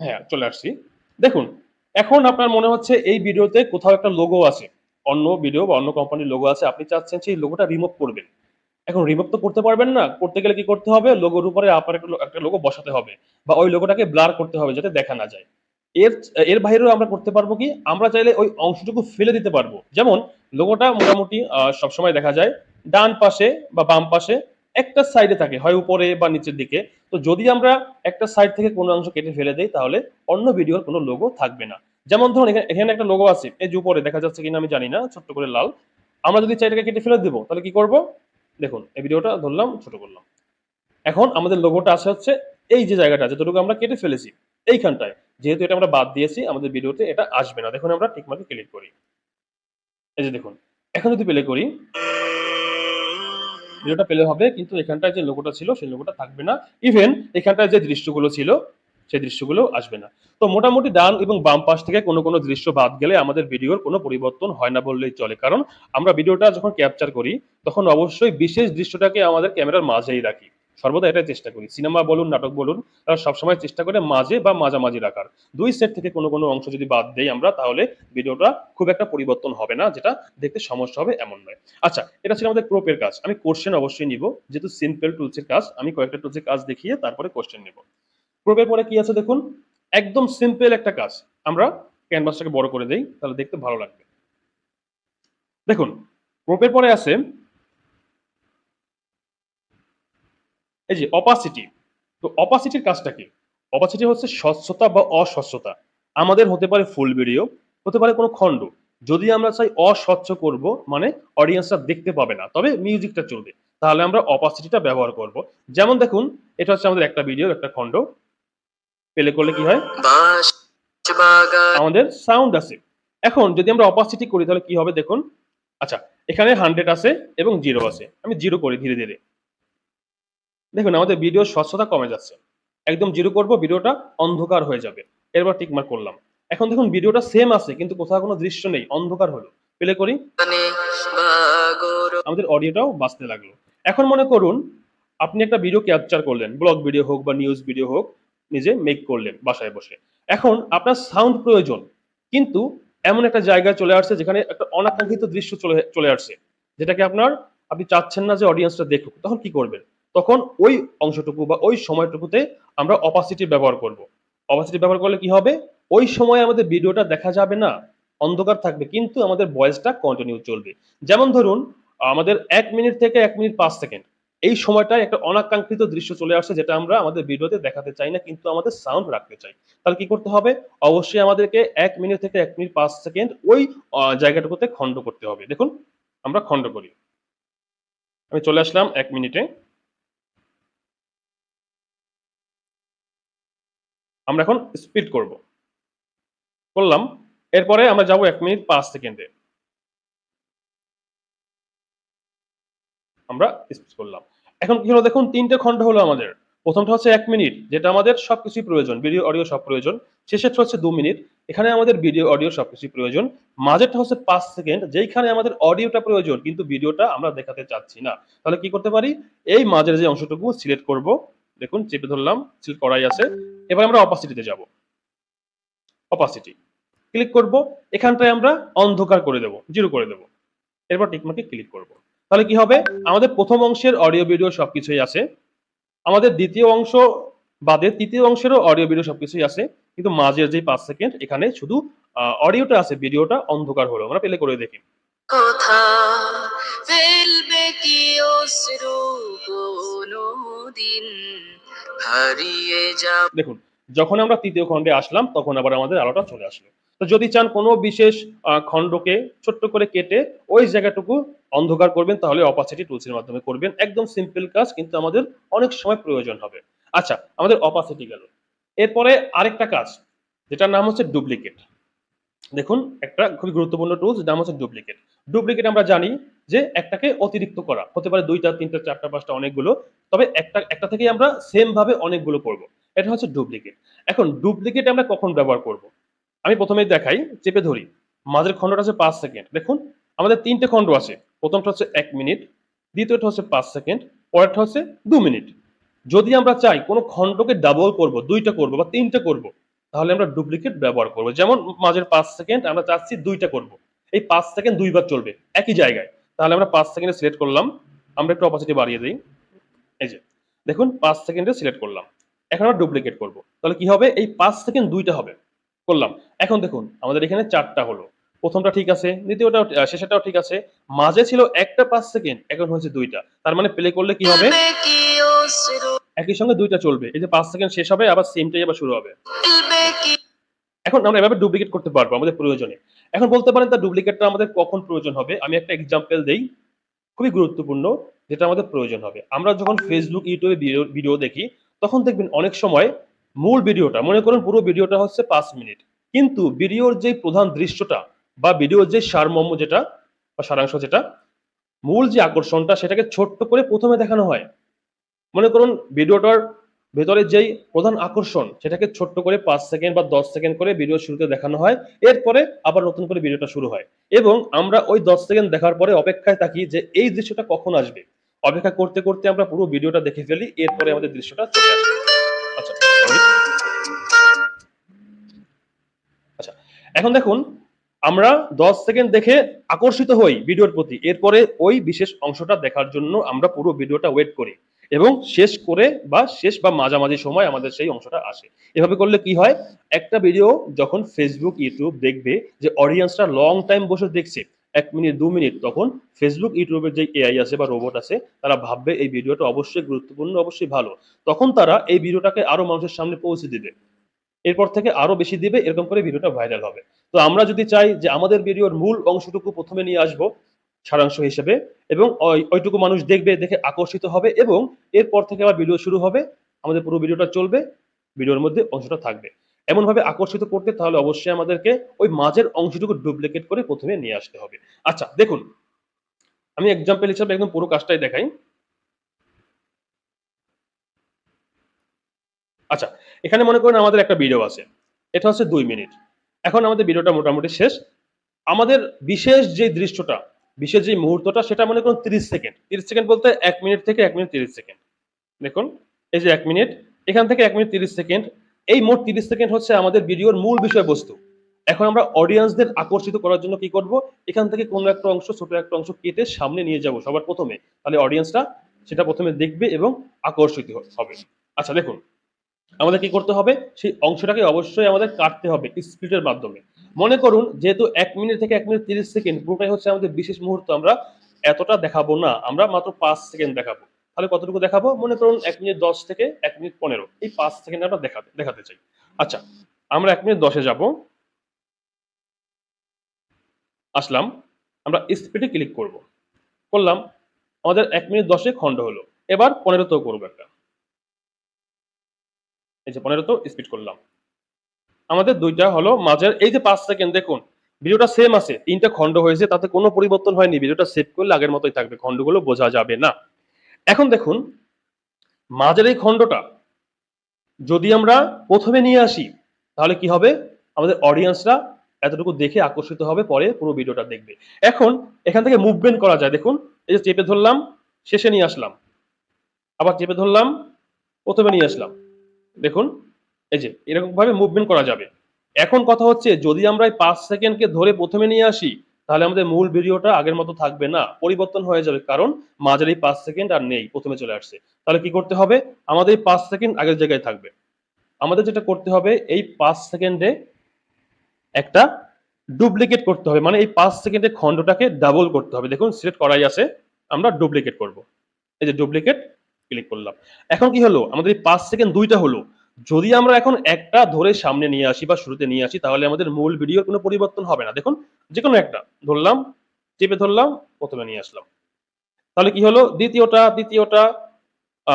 হ্যাঁ, চলে আসছি। দেখুন, এখন আপনার মনে হচ্ছে এই ভিডিওতে কোথাও একটা লোগো আছে, অন্য ভিডিও বা অন্য কোম্পানির লোগো আছে, আপনি চাচ্ছেন সেই লোগোটা রিমুভ করবেন। এখন রিমুভ তো করতে পারবেন না, করতে গেলে কি করতে হবে, লোগোর উপরে আপনার একটা লোগো বসাতে হবে বা ওই লোগোটাকে ব্লার করতে হবে যাতে দেখা না যায়। এর এর বাইরেও আমরা করতে পারবো কি, আমরা চাইলে ওই অংশটুকু ফেলে দিতে পারবো। যেমন লোগোটা মোটামুটি সবসময় দেখা যায় ডান পাশে বা বাম পাশে একটা সাইডে থাকে, হয় উপরে বা নিচের দিকে। তো যদি আমরা একটা সাইড থেকে কোনো অংশ কেটে ফেলে দেই তাহলে অন্য ভিডিওর কোনো লোগো থাকবে না। যেমন ধরুন এখানে একটা লোগো আছে, এই যে উপরে দেখা যাচ্ছে কিনা আমি জানি না, ছোট্ট করে লাল। আমরা যদি চাই এটাকে কেটে ফেলে দেবো তাহলে কি করব, দেখুন এই ভিডিওটা ধরলাম, ছোট করলাম। এখন আমাদের লোগোটা আসে হচ্ছে এই যে জায়গাটা যতটুকু আমরা কেটে ফেলেছি এইখানটায়, যেহেতু এটা আমরা বাদ দিয়েছি আমাদের ভিডিওতে এটা আসবে না। দেখুন আমরা টিকমার্কে ক্লিক করি, এই যে দেখুন, এখন যদি প্লে করি ভিডিওটা প্লে হবে, কিন্তু এখানটায় যে লোগোটা ছিল সেই লোগোটা থাকবে না। ইভেন এখানটায় যে দৃশ্যগুলো ছিল সেই দৃশ্যগুলো আসবে না। তো মোটামুটি ডান এবং বাম পাশ থেকে কোনো কোনো দৃশ্য বাদ গেলে আমাদের ভিডিওর কোনো পরিবর্তন হয় না বললেই চলে, কারণ আমরা ভিডিওটা যখন ক্যাপচার করি তখন অবশ্যই বিশেষ দৃশ্যটাকে আমাদের ক্যামেরার মাঝেই রাখি। সর্বদা এটাই চেষ্টা করি, সিনেমা বলুন নাটক বলুন, তারা সবসময় চেষ্টা করে মাঝে বা মাঝামাঝি রাখার। দুই সেট থেকে কোনো কোনো অংশ যদি বাদ দেই আমরা তাহলে ভিডিওটা খুব একটা পরিবর্তন হবে না, যেটা দেখতে সমস্যা হবে এমন নয়। আচ্ছা, এটা ছিল আমাদের ক্রপের কাজ। আমি কোশ্চেন অবশ্যই নিব, যেহেতু সিম্পল টুলসের কাজ আমি কয়েকটা টুলসের কাজ দেখিয়ে তারপরে কোশ্চেন নিব। ক্রপের পরে কি আছে দেখুন, একদম সিম্পল একটা কাজ। আমরা ক্যানভাসটাকে বড় করে দেই, তাহলে দেখতে ভালো লাগবে। দেখুন ক্রপের পরে আছে এই যে অপাসিটি। তো অপাসিটির কাজটা কি, অপাসিটি হচ্ছে স্বচ্ছতা বা অস্বচ্ছতা। আমাদের হতে পারে ফুল ভিডিও, হতে পারে কোনো খণ্ড। যদি আমরা চাই অস্বচ্ছ করব, মানে অডিয়েন্সরা দেখতে পাবে না, তবে মিউজিকটা চলবে, তাহলে আমরা অপাসিটিটা ব্যবহার করব। যেমন দেখুন এটা হচ্ছে আমাদের একটা ভিডিও, একটা খণ্ড। প্লে করলে কি হয়, আমাদের সাউন্ড আছে। এখন যদি আমরা অপাসিটি করি তাহলে কি হবে দেখুন। আচ্ছা, এখানে 100 আছে এবং 0 আছে, আমি 0 করি ধীরে ধীরে। দেখুন আমাদের ভিডিওর স্বচ্ছতা কমে যাচ্ছে। একদম 0 করব, ভিডিওটা অন্ধকার হয়ে যাবে। এরপর টিক মার্ক করলাম। এখন দেখুন ভিডিওটা সেম আছে কিন্তু কোথাও কোনো দৃশ্য নেই, অন্ধকার হলো। প্লে করি, আমাদের অডিওটাও বাজতে লাগলো। এখন মনে করুন আপনি একটা ভিডিও ক্যাপচার করলেন, ব্লগ ভিডিও হোক বা নিউজ ভিডিও হোক, নিজে মেক করলেন বাসায় বসে। এখন আপনার সাউন্ড প্রয়োজন, কিন্তু এমন একটা জায়গায় চলে আসছে যেখানে একটা অনাকাঙ্ক্ষিত দৃশ্য চলে চলে আসছে, যেটাকে আপনি চাচ্ছেন না যে অডিয়েন্সটা দেখুক। তখন কি করবেন, তখন ওই অংশটুকু বা ওই সময়টুকুতে আমরা অপাসিটি ব্যবহার করব। অপাসিটি ব্যবহার করলে কি হবে, ওই সময় আমাদের ভিডিওটা দেখা যাবে না, অন্ধকার থাকবে, কিন্তু আমাদের ভয়েসটা কন্টিনিউ চলবে। যেমন ধরুন আমাদের 1 মিনিট থেকে 1 মিনিট 5 সেকেন্ড, এই সময়টায় একটা অনাকাঙ্ক্ষিত দৃশ্য চলে আসছে যেটা আমরা আমাদের ভিডিওতে দেখাতে চাই না, কিন্তু আমাদের সাউন্ড রাখতে চাই। তাহলে কি করতে হবে, অবশ্যই আমাদেরকে 1 মিনিট থেকে 1 মিনিট 5 সেকেন্ড ওই জায়গাটুকুতে খণ্ড করতে হবে। দেখুন আমরা খণ্ড করি, আমি চলে আসলাম 1 মিনিটে। আমরা এখন স্পিড করব, করলাম। এরপরে আমরা যাব 1 মিনিট 5 সেকেন্ডে, আমরা স্পিড করলাম। এখন কি হলো দেখুন, 3টে খণ্ড হলো আমাদের। প্রথমটা হচ্ছে 1 মিনিট, যেটা আমাদের সবকিছুই প্রয়োজন, ভিডিও অডিও সব প্রয়োজন। শেষেরটা হচ্ছে 2 মিনিট, এখানে আমাদের ভিডিও অডিও সবকিছুই প্রয়োজন। মাঝেরটা হচ্ছে 5 সেকেন্ড, যেইখানে আমাদের অডিওটা প্রয়োজন কিন্তু ভিডিওটা আমরা দেখাতে চাচ্ছি না। তাহলে কি করতে পারি, এই মাঝের যে অংশটুকু সিলেক্ট করব, দেখুন চেপে ধরলাম, সিলেক্ট করাই আছে। এবার আমরা অপাসিটিতে যাব, অপাসিটি ক্লিক করব, এখানটায় আমরা অন্ধকার করে দেব, 0 করে দেব। এরপর টিকমার্কে ক্লিক করব। তাহলে কি হবে, আমাদের প্রথম অংশের অডিও ভিডিও সবকিছুই আছে, আমাদের দ্বিতীয় অংশ বাদে তৃতীয় অংশেরও অডিও ভিডিও সবকিছুই আছে, কিন্তু মাঝের যে 5 সেকেন্ড এখানে শুধু অডিওটা আছে, ভিডিওটা অন্ধকার হলো। আমরা প্লে করে দেখি, কথা ফেলবে কি অশ্রু কোনদিন হারিয়ে যাব। দেখুন যখন আমরা তৃতীয় খণ্ডে আসলাম তখন আবার আমাদের আলোটা চলে আসলো। তো যদি চান কোনো বিশেষ খণ্ডকে ছোট্ট করে কেটে ওই জায়গাটুকু অন্ধকার করবেন তাহলে অপাসিটি টুলসের মাধ্যমে করবেন। একদম সিম্পল কাজ, কিন্তু আমাদের অনেক সময় প্রয়োজন হবে। আচ্ছা, আমাদের অপাসিটি গেল। এরপরে আরেকটা কাজ, যেটার নাম হচ্ছে ডুপ্লিকেট। দেখুন একটা খুবই গুরুত্বপূর্ণ টুলস, নাম হচ্ছে ডুপ্লিকেট। ডুপ্লিকেট আমরা জানি যে একটাকে অতিরিক্ত করা, হতে পারে 2টা 3টা 4টা 5টা অনেকগুলো, তবে একটা একটা থেকেই আমরা সেম ভাবে অনেকগুলো করব, এটা হচ্ছে ডুপ্লিকেট। এখন ডুপ্লিকেট আমরা কখন ব্যবহার করব, আমি প্রথমেই দেখাই, চেপে ধরি, মাঝের খণ্ডটা আছে 5 সেকেন্ড। দেখুন আমাদের 3টে খণ্ড আছে, প্রথমটা হচ্ছে 1 মিনিট, দ্বিতীয়টা হচ্ছে 5 সেকেন্ড, পরেরটা হচ্ছে 2 মিনিট। যদি আমরা চাই কোনো খণ্ডকে ডাবল করব, 2টা করব বা 3টা করব, তাহলে আমরা ডুপ্লিকেট ব্যবহার করব। যেমন মাঝের 5 সেকেন্ড আমরা চাচ্ছি 2টা করব, এই 5 সেকেন্ড 2বার চলবে একই জায়গায়, তাহলে আমরা 5 সেকেন্ডে সিলেক্ট করলাম, আমরা একটু অপাসিটি বাড়িয়ে দিই। এই যে দেখুন 5 সেকেন্ডে সিলেক্ট করলাম। এখন আমরা ডুপ্লিকেট করব। তাহলে কি হবে? এই 5 সেকেন্ড 2টা হবে। করলাম। এখন দেখুন আমাদের এখানে 4টা হলো। প্রথমটা ঠিক আছে, দ্বিতীয়টাও শেষেরটাও ঠিক আছে। মাঝে ছিল একটা 5 সেকেন্ড, এখন হচ্ছে 2টা। তার মানে প্লে করলে কি হবে? दिल में की ओसरू একই সঙ্গে 2টা চলবে। এই যে 5 সেকেন্ড শেষ হবে আবার সেমটাই আবার শুরু হবে। दिल में की এখন আমরা এভাবে ডুপ্লিকেট করতে পারবো আমাদের প্রয়োজনে। এখন বলতে পারেন তার ডুপ্লিকেটটা আমাদের কখন প্রয়োজন হবে? আমি একটা এক্সাম্পল দেই, খুবই গুরুত্বপূর্ণ, যেটা আমাদের প্রয়োজন হবে। আমরা যখন ফেসবুক, ইউটিউবে ভিডিও দেখি, তখন দেখবেন অনেক সময় মূল ভিডিওটা, মনে করুন পুরো ভিডিওটা হচ্ছে 5 মিনিট। কিন্তু ভিডিওর যে প্রধান দৃশ্যটা বা ভিডিওর যে সারমর্ম যেটা বা সারাংশ যেটা, মূল যে আকর্ষণটা সেটাকে ছোট্ট করে প্রথমে দেখানো হয়। মনে করুন ভিডিওটার ভেতরে যেই প্রধান আকর্ষণ সেটাকে ছোট্ট করে 5 সেকেন্ড বা 10 সেকেন্ড করে ভিডিও শুরুতে দেখানো হয়, এরপরে আবার নতুন করে ভিডিওটা শুরু হয় এবং আমরা ওই 10 সেকেন্ড দেখার পরে অপেক্ষায় থাকি যে এই দৃশ্যটা কখন আসবে। অপেক্ষা করতে করতে আমরা পুরো ভিডিওটা দেখে ফেলি, এরপরে আমাদের দৃশ্যটা চলে আসে। আচ্ছা, sorry। আচ্ছা, এখন দেখুন আমরা 10 সেকেন্ড দেখে আকর্ষিত হই ভিডিওর প্রতি, এরপরে ওই বিশেষ অংশটা দেখার জন্য আমরা পুরো ভিডিওটা ওয়েট করি এবং শেষ করে বা শেষ বা মাঝামাঝি সময় আমাদের সেই অংশটা আসে। এভাবে করলে কি হয়? একটা ভিডিও যখন ফেসবুক, ইউটিউব দেখবে যে অডিয়েন্সরা লং টাইম বসে দেখছে, 1 মিনিট 2 মিনিট, তখন ফেসবুক, ইউটিউবের যে এআই আছে বা রোবট আছে, তারা ভাববে এই ভিডিওটা অবশ্যই গুরুত্বপূর্ণ, অবশ্যই ভালো। তখন তারা এই ভিডিওটাকে আরো মানুষের সামনে পৌঁছে দিবে, এরপর থেকে আরো বেশি দিবে, এরকম করে ভিডিওটা ভাইরাল হবে। তো আমরা যদি চাই যে আমাদের ভিডিওর মূল অংশটুকু প্রথমে নিয়ে আসবো সারাংশ হিসেবে এবং ওইটুকু মানুষ দেখবে, দেখে আকর্ষিত হবে এবং এরপর থেকে আবার ভিডিও শুরু হবে, আমাদের পুরো ভিডিওটা চলবে, ভিডিওর মধ্যে অংশটা থাকবে। এমন ভাবে আকর্ষিত করতে তাহলে অবশ্যই আমাদেরকে ওই মাঝের অংশটুকু ডুপ্লিকেট করে প্রথমে নিয়ে আসতে হবে। আচ্ছা দেখুন, আমি এক্সাম্পল হিসেবে একদম পুরো কাজটাই দেখাই। আচ্ছা, এখানে মনে করেন আমাদের একটা ভিডিও আছে, এটা হচ্ছে 2 মিনিট। এখন আমাদের ভিডিওটা মোটামুটি শেষ। আমাদের বিশেষ যে দৃশ্যটা, বিশেষ যে মুহূর্তটা, সেটা মনে করুন 30 সেকেন্ড। 30 সেকেন্ড বলতে 1 মিনিট থেকে 1 মিনিট 30 সেকেন্ড। দেখুন এই যে 1 মিনিট, এখান থেকে 1 মিনিট 30 সেকেন্ড, এই মোট 30 সেকেন্ড হচ্ছে আমাদের ভিডিওর মূল বিষয়বস্তু। এখন আমরা অডিয়েন্সদের আকর্ষিত করার জন্য কি করব? এখান থেকে কোনো একটা অংশ, ছোট একটা অংশ কেটে সামনে নিয়ে যাব সবার প্রথমে, তাহলে অডিয়েন্সটা সেটা প্রথমে দেখবে এবং আকর্ষিত হবে। আচ্ছা দেখুন, আমাদের কি করতে হবে? সেই অংশটাকে অবশ্যই আমাদের কাটতে হবে স্প্লিটের মাধ্যমে। মনে করুন যেহেতু 1 মিনিট থেকে 1 মিনিট 30 সেকেন্ড পুরোটাই হচ্ছে আমাদের বিশেষ মুহূর্ত, আমরা এতটা দেখাবো না, আমরা মাত্র 5 সেকেন্ড দেখাবো। তাহলে কতটুকু দেখাবো? মনে করুন 1 মিনিট 10 থেকে 1 মিনিট 15, এই 5 সেকেন্ড আমরা দেখাতে চাই। আচ্ছা, আমরা 1 মিনিট 10-এ যাবো, আসলাম, আমরা স্পিডে ক্লিক করব, করলাম, আমাদের 1 মিনিট 10-এ খণ্ড হলো। এবার 15তেও করবো একটা, এই যে 15তেও স্পিড করলাম। আমাদের দুইটা হলো মাঝের এই যে 5 সেকেন্ড, দেখুন ভিডিওটা সেম আছে, 3টা খণ্ড হয়েছে, তাতে কোনো পরিবর্তন হয়নি, ভিডিওটা সেভ করলে আগের মতোই থাকবে, খণ্ডগুলো বোঝা যাবে না। এখন দেখুন মাঝের এই খণ্ডটা যদি আমরা প্রথমে নিয়ে আসি, তাহলে কি হবে? আমাদের অডিয়েন্সরা এতটুকু দেখে আকর্ষিত হবে, পরে পুরো ভিডিওটা দেখবে। এখন এখান থেকে মুভমেন্ট করা যায়, দেখুন এই যে চেপে ধরলাম, শেষে নিয়ে আসলাম, আবার চেপে ধরলাম, প্রথমে নিয়ে আসলাম, দেখুন এই যে এরকম ভাবে মুভমেন্ট করা যাবে। এখন কথা হচ্ছে যদি আমরা এই 5 সেকেন্ডকে ধরে প্রথমে নিয়ে আসি, তাহলে আমাদের মূল ভিডিওটা আগের মতো থাকবে না, পরিবর্তন হয়ে যাবে, কারণ মাঝের এই 5 সেকেন্ড আর নেই, প্রথমে চলে আসছে। তাহলে কি করতে হবে? আমাদের এই 5 সেকেন্ড আগের জায়গায় থাকবে। আমাদের যেটা করতে হবে, এই 5 সেকেন্ডে একটা ডুপ্লিকেট করতে হবে, মানে এই 5 সেকেন্ডের খণ্ডটাকে ডাবল করতে হবে। দেখুন সিলেক্ট করাই আছে, আমরা ডুপ্লিকেট করব। এই যে ডুপ্লিকেট ক্লিক করলাম। এখন কি হলো? আমাদের এই 5 সেকেন্ড 2টা হলো। যদি আমরা এখন একটা ধরে সামনে নিয়ে আসি বা শুরুতে নিয়ে আসি, তাহলে আমাদের মূল ভিডিওর কোনো পরিবর্তন হবে না। দেখুন যেকোনো একটা ধরলাম, চেপে ধরলাম, প্রথমে নিয়ে আসলাম। তাহলে কি হলো? দ্বিতীয়টা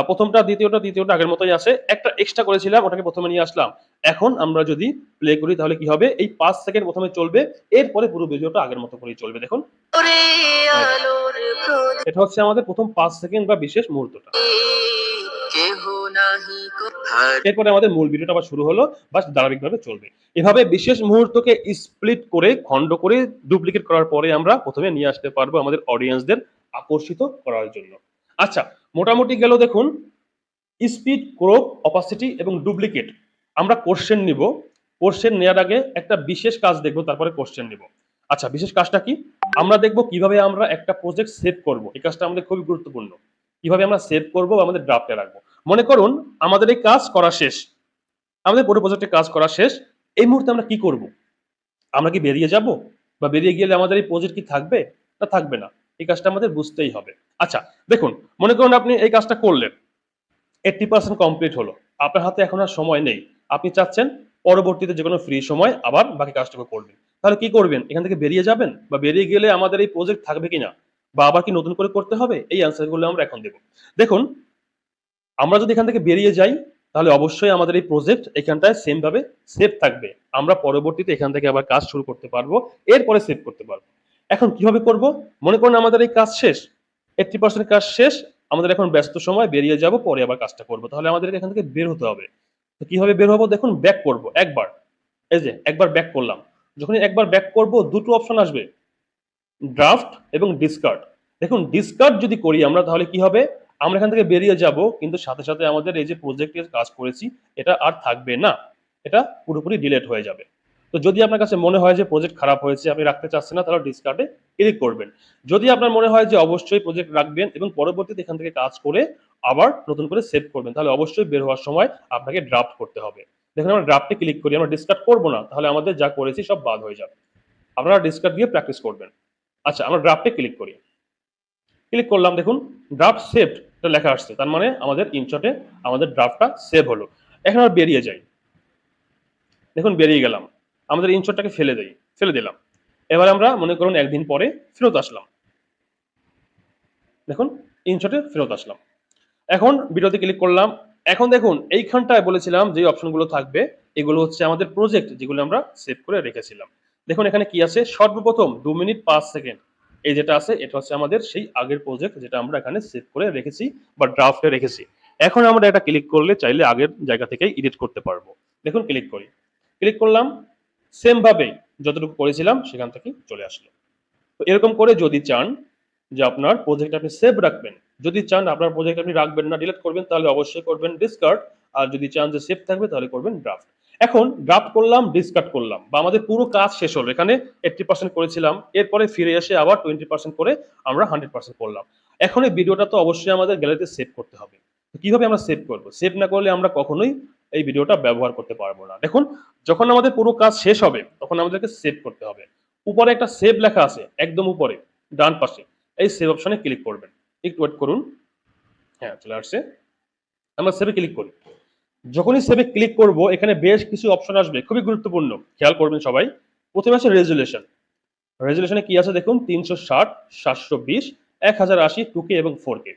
প্রথমটা, দ্বিতীয়টা আগের মতোই আছে। একটা এক্সট্রা করেছিলাম, ওটাকে প্রথমে নিয়ে আসলাম। এখন আমরা যদি প্লে করি তাহলে কি হবে? এই 5 সেকেন্ড প্রথমে চলবে, এরপরে পুরো ভিডিওটা আগের মতো করেই চলবে। দেখুন ওরে আলোর প্রদীপ এটা হচ্ছে আমাদের প্রথম 5 সেকেন্ড বা বিশেষ মুহূর্তটা। কেহ নাহি হার এরপরে আমাদের মূল ভিডিওটা আবার শুরু হলো বা ধারাবাহিকভাবে চলবে। এভাবে বিশেষ মুহূর্তকে স্প্লিট করে, খণ্ড করে ডুপ্লিকেট করার পরে আমরা প্রথমে নিয়ে আসতে পারবো আমাদের অডিয়েন্সদের আকর্ষিত করার জন্য। আচ্ছা, মোটামুটি গেল দেখুন স্পিড, ক্রপ, অপাসিটি এবং ডুপ্লিকেট। আমরা কোশ্চেন নিব, কোশ্চেন নেওয়ার আগে একটা বিশেষ কাজ দেখব, তারপরে কোশ্চেন নিব। আচ্ছা, বিশেষ কাজটা কি? আমরা দেখব কিভাবে আমরা একটা প্রজেক্ট সেভ করব। এই কাজটা আমাদের খুবই গুরুত্বপূর্ণ। কিভাবে আমরা সেভ করব বা আমাদের ড্রাফটে রাখবো। মনে করুন আমাদের এই কাজ করা শেষ। আমাদের পুরো প্রজেক্টের কাজ করা শেষ। এই মুহূর্তে আমরা কি করব? আমরা কি বেরিয়ে যাব? বা বেরিয়ে গেলে আমাদের এই প্রজেক্ট কি থাকবে? না থাকবে না। এই কাজটা আমাদের বুঝতেই হবে। আচ্ছা, দেখুন মনে করুন আপনি এই কাজটা করলেন। 80% কমপ্লিট হলো। আপনার হাতে এখন আর সময় নেই। আপনি চাচ্ছেন পরবর্তীতে যেকোনো ফ্রি সময় আবার বাকি কাজটুকু করবেন। তাহলে কি করবেন? এখান থেকে বেরিয়ে যাবেন? বা বেরিয়ে গেলে আমাদের এই প্রজেক্ট থাকবে কিনা? বা আবার কি নতুন করে করতে হবে? এই অ্যান্সার গুলো আমরা এখন দেব। দেখুন, আমরা যদি এখান থেকে বেরিয়ে যাই তাহলে অবশ্যই আমাদের এই প্রজেক্ট এখানটায় সেম ভাবে সেভ থাকবে। আমরা পরবর্তীতে এখান থেকে আবার কাজ শুরু করতে পারবো। এরপরে সেভ করতে পারবো। এখন কিভাবে করব? মনে করুন আমাদের এই কাজ শেষ। 80% কাজ শেষ। আমাদের এখন ব্যস্ত সময়, বেরিয়ে যাব, পরে আবার কাজটা করব। তাহলে আমাদেরকে এখান থেকে বের হতে হবে। তো কিভাবে বের হবো? দেখুন, ব্যাক করব একবার। এই যে একবার ব্যাক করলাম। যখনই একবার ব্যাক করব দুটো অপশন আসবে, ড্রাফট এবং ডিসকার্ড। দেখুন, ডিসকার্ড যদি করি আমরা তাহলে কি হবে? আমরা এখান থেকে বেরিয়ে যাব, কিন্তু সাথে সাথে আমাদের এই যে প্রজেক্টের কাজ করেছি এটা আর থাকবে না। এটা পুরোপুরি ডিলিট হয়ে যাবে। তো যদি আপনার কাছে মনে হয় যে প্রজেক্ট খারাপ হয়েছে, আপনি রাখতে চাচ্ছেন না, তাহলে ডিসকার্ডে ক্লিক করবেন। যদি আপনার মনে হয় যে অবশ্যই প্রজেক্ট রাখবেন এবং পরবর্তীতে এখান থেকে কাজ করে আবার নতুন করে সেভ করবেন, তাহলে অবশ্যই বের হওয়ার সময় আপনাকে ড্রাফট করতে হবে। দেখুন, আমরা ড্রাফটে ক্লিক করি, আমরা ডিসকার্ড করব না, তাহলে আমাদের যা করেছি সব বাদ হয়ে যাবে। আপনারা ডিসকার্ড দিয়ে প্র্যাকটিস করবেন। আচ্ছা, আমরা ড্রাফটে ক্লিক করি। ক্লিক করলাম, দেখুন ড্রাফট সেভড এটা লেখা আসছে। তার মানে আমাদের ইনশটে আমাদের ড্রাফটটা সেভ হলো। এখন আমরা বেরিয়ে যাই। দেখুন বেরিয়ে গেলাম। আমাদের ইনশটটাকে ফেলে দিলাম। এবার আমরা মনে করুন একদিন পরে ফেরত আসলাম। দেখুন ইনশটে ফেরত আসলাম। এখন ভিডিওতে ক্লিক করলাম। এখন দেখুন এইখানটায় বলেছিলাম যে অপশনগুলো থাকবে এগুলো হচ্ছে আমাদের প্রজেক্ট যেগুলো আমরা সেভ করে রেখেছিলাম। দেখুন এখানে কি আছে? সর্বপ্রথম 2 মিনিট 5 সেকেন্ড এই যেটা আছে এটা হচ্ছে আমাদের সেই আগের প্রজেক্ট যেটা আমরা এখানে সেভ করে রেখেছি বা ড্রাফটে রেখেছি। এখন আমরা এটা ক্লিক করলে চাইলে আগের জায়গা থেকেই এডিট করতে পারবো। দেখুন ক্লিক করি। ক্লিক করলাম, সেম ভাবে যতটুকু করেছিলাম সেখান থেকে চলে আসলো। তো এরকম করে যদি চান যে আপনার প্রজেক্ট আপনি সেভ রাখবেন, যদি চান আপনার প্রজেক্ট আপনি রাখবেন না, ডিলিট করবেন, তাহলে অবশ্যই করবেন ডিসকার্ড। আর যদি চান যে সেভ থাকবে তাহলে করবেন ড্রাফট। এখন ড্রাফট করলাম, ডিসকার্ড করলাম, বা আমাদের পুরো কাজ শেষ হলো। এখানে 80% করেছিলাম, এরপরে ফিরে এসে আবার 20% করে আমরা 100% করলাম। এখন এই ভিডিওটা তো অবশ্যই আমাদের গ্যালারিতে সেভ করতে হবে। তো কিভাবে আমরা সেভ করব? সেভ না করলে আমরা কখনোই এই ভিডিওটা ব্যবহার করতে পারবো না। দেখুন, যখন আমাদের পুরো কাজ শেষ হবে তখন আমাদেরকে সেভ করতে হবে। উপরে একটা সেভ লেখা আছে, একদম উপরে ডান পাশে। এই সেভ অপশনে ক্লিক করবেন। একটু ওয়েট করুন। হ্যাঁ, চলে আসছে। আমরা সেভে ক্লিক করি। যখনই সেভে ক্লিক করব এখানে বেশ কিছু অপশন আসবে, খুবই গুরুত্বপূর্ণ, খেয়াল করবেন সবাই। প্রথমে আছে রেজুলেশন। রেজুলেশনে কি আছে দেখুন? 360, 720, 1080, 2K এবং 4K।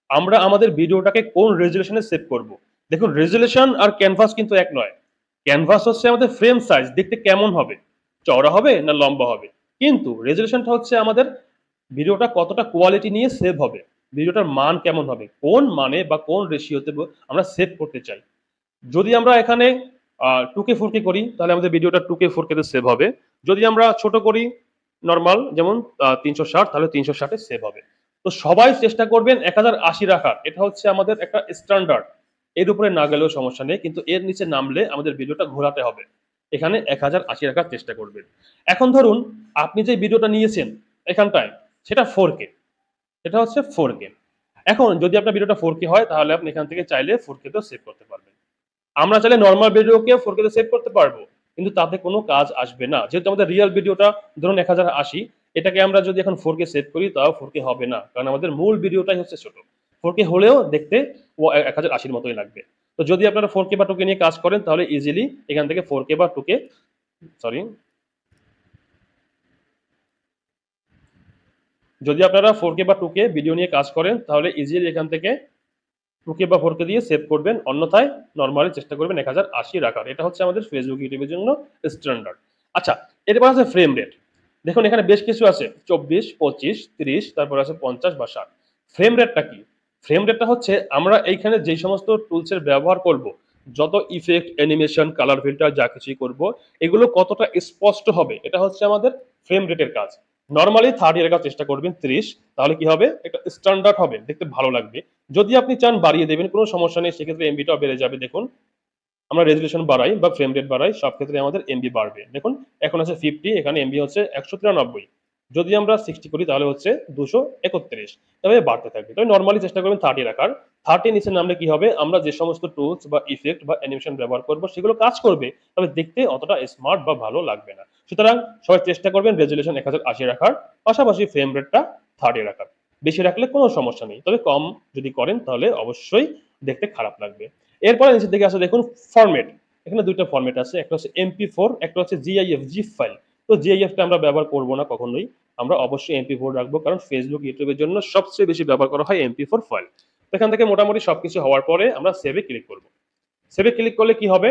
আমরা আমাদের ভিডিওটাকে কোন রেজুলেশনে সেভ করব? দেখুন, রেজুলেশন আর ক্যানভাস কিন্তু এক নয়। ক্যানভাস হচ্ছে আমাদের ফ্রেম সাইজ, দেখতে কেমন হবে, চওড়া হবে না লম্বা হবে। কিন্তু রেজুলেশনটা হচ্ছে আমাদের ভিডিওটা কতটা কোয়ালিটি নিয়ে সেভ হবে, ভিডিওটার মান কেমন হবে, কোন মানে বা কোন রেশিওতে আমরা সেভ করতে চাই। যদি আমরা এখানে 2K 4K করি তাহলে আমাদের ভিডিওটা 2K 4K তে সেভ হবে। যদি আমরা ছোট করি নরমাল যেমন 360, তাহলে 360 এ সেভ হবে। তো সবাই চেষ্টা করবেন 1080 রাখার। এটা হচ্ছে আমাদের একটা স্ট্যান্ডার্ড। এর উপরে না গেলেও সমস্যা নেই, কিন্তু এর নিচে নামলে আমাদের ভিডিওটা ঘোরাতে হবে। এখানে 1080 রাখার চেষ্টা করবেন। এখন ধরুন আপনি যে ভিডিওটা নিয়েছেন এখানটায় সেটা 4K, এটা হচ্ছে 4K। এখন যদি আপনার ভিডিওটা 4K হয় তাহলে আপনি এখান থেকে চাইলে 4K তেও সেভ করতে পারবেন। আমরা চাইলে নরমাল ভিডিওকে 4K তে সেভ করতে পারবো, কিন্তু তাতে কোনো কাজ আসবে না। যেহেতু আমাদের রিয়েল ভিডিওটা ধরুন 1080, এটাকে আমরা যদি এখন 4K সেভ করি তাও 4K হবে না, কারণ আমাদের মূল ভিডিওটাই হচ্ছে ছোট। 4K হলেও দেখতে 1080 মতোই লাগবে। তো যদি আপনারা 4K বা 2K নিয়ে কাজ করেন তাহলে ইজিলি এখান থেকে 4K বা 2K, সরি, যদি আপনারা 4K বা 2K ভিডিও নিয়ে কাজ করেন তাহলে ইজিলি এখান থেকে 2K বা 4K দিয়ে সেভ করবেন, অন্যথায় নরমালি চেষ্টা করবেন 1080 রাখার। এটা হচ্ছে আমাদের ফেসবুক ইউটিউবের জন্য স্ট্যান্ডার্ড। আচ্ছা, এরপর আছে ফ্রেম রেট। দেখুন এখানে বেশ কিছু আছে, 24, 25, 30, তারপর আছে 50 বা 60। ফ্রেম রেটটা কি? ফ্রেম রেটটা হচ্ছে আমরা এইখানে যেই সমস্ত টুলসের ব্যবহার করব, যত ইফেক্ট, অ্যানিমেশন, কালার ফিল্টার যা কিছুই করব, এগুলো কতটা স্পষ্ট হবে, এটা হচ্ছে আমাদের ফ্রেম রেটের কাজ। নরমালি 30 রাখার চেষ্টা করবেন, 30, তাহলে কি হবে? একটা স্ট্যান্ডার্ড হবে, দেখতে ভালো লাগবে। যদি আপনি চান বাড়িয়ে দেবেন, কোনো সমস্যা নেই, সেক্ষেত্রে এমবিটাও বেড়ে যাবে। দেখুন আমরা রেজলিউশন বাড়াই বা ফ্রেম রেট বাড়াই, সব ক্ষেত্রে আমাদের এমবি বাড়বে। দেখুন এখন আছে 50, এখানে এমবি হচ্ছে 193। যদি আমরা 60 করি তাহলে হচ্ছে 231, তবে বাড়তে থাকবে। তবে নর্মালি চেষ্টা করবেন 30 রাখার। 30 নিচে নামলে কি হবে, আমরা যে সমস্ত টুলস বা ইফেক্ট বা অ্যানিমেশন ব্যবহার করব সেগুলো কাজ করবে, তবে দেখতে অতটা স্মার্ট বা ভালো লাগবে না। সুতরাং সবাই চেষ্টা করবেন রেজলিউশন 1080 রাখার, পাশাপাশি ফ্রেম রেটটা 30 রাখার। বেশি রাখলে কোনো সমস্যা নেই, তবে কম যদি করেন তাহলে অবশ্যই দেখতে খারাপ লাগবে। এরপরে নিচের দিকে আছে দেখুন ফরম্যাট। এখানে দুইটা ফরম্যাট আছে, একটা হচ্ছে MP4, একটা হচ্ছে জিআইএফ, জিপ ফাইল। তো জিআইএফটা আমরা ব্যবহার করব না কখনোই, আমরা অবশ্যই MP4 রাখবো, কারণ ফেসবুক ইউটিউবের জন্য সবচেয়ে বেশি ব্যবহার করা হয় MP4 ফাইল। এখান থেকে মোটামুটি সবকিছু হওয়ার পরে আমরা সেভে ক্লিক করব। সেভে ক্লিক করলে কি হবে,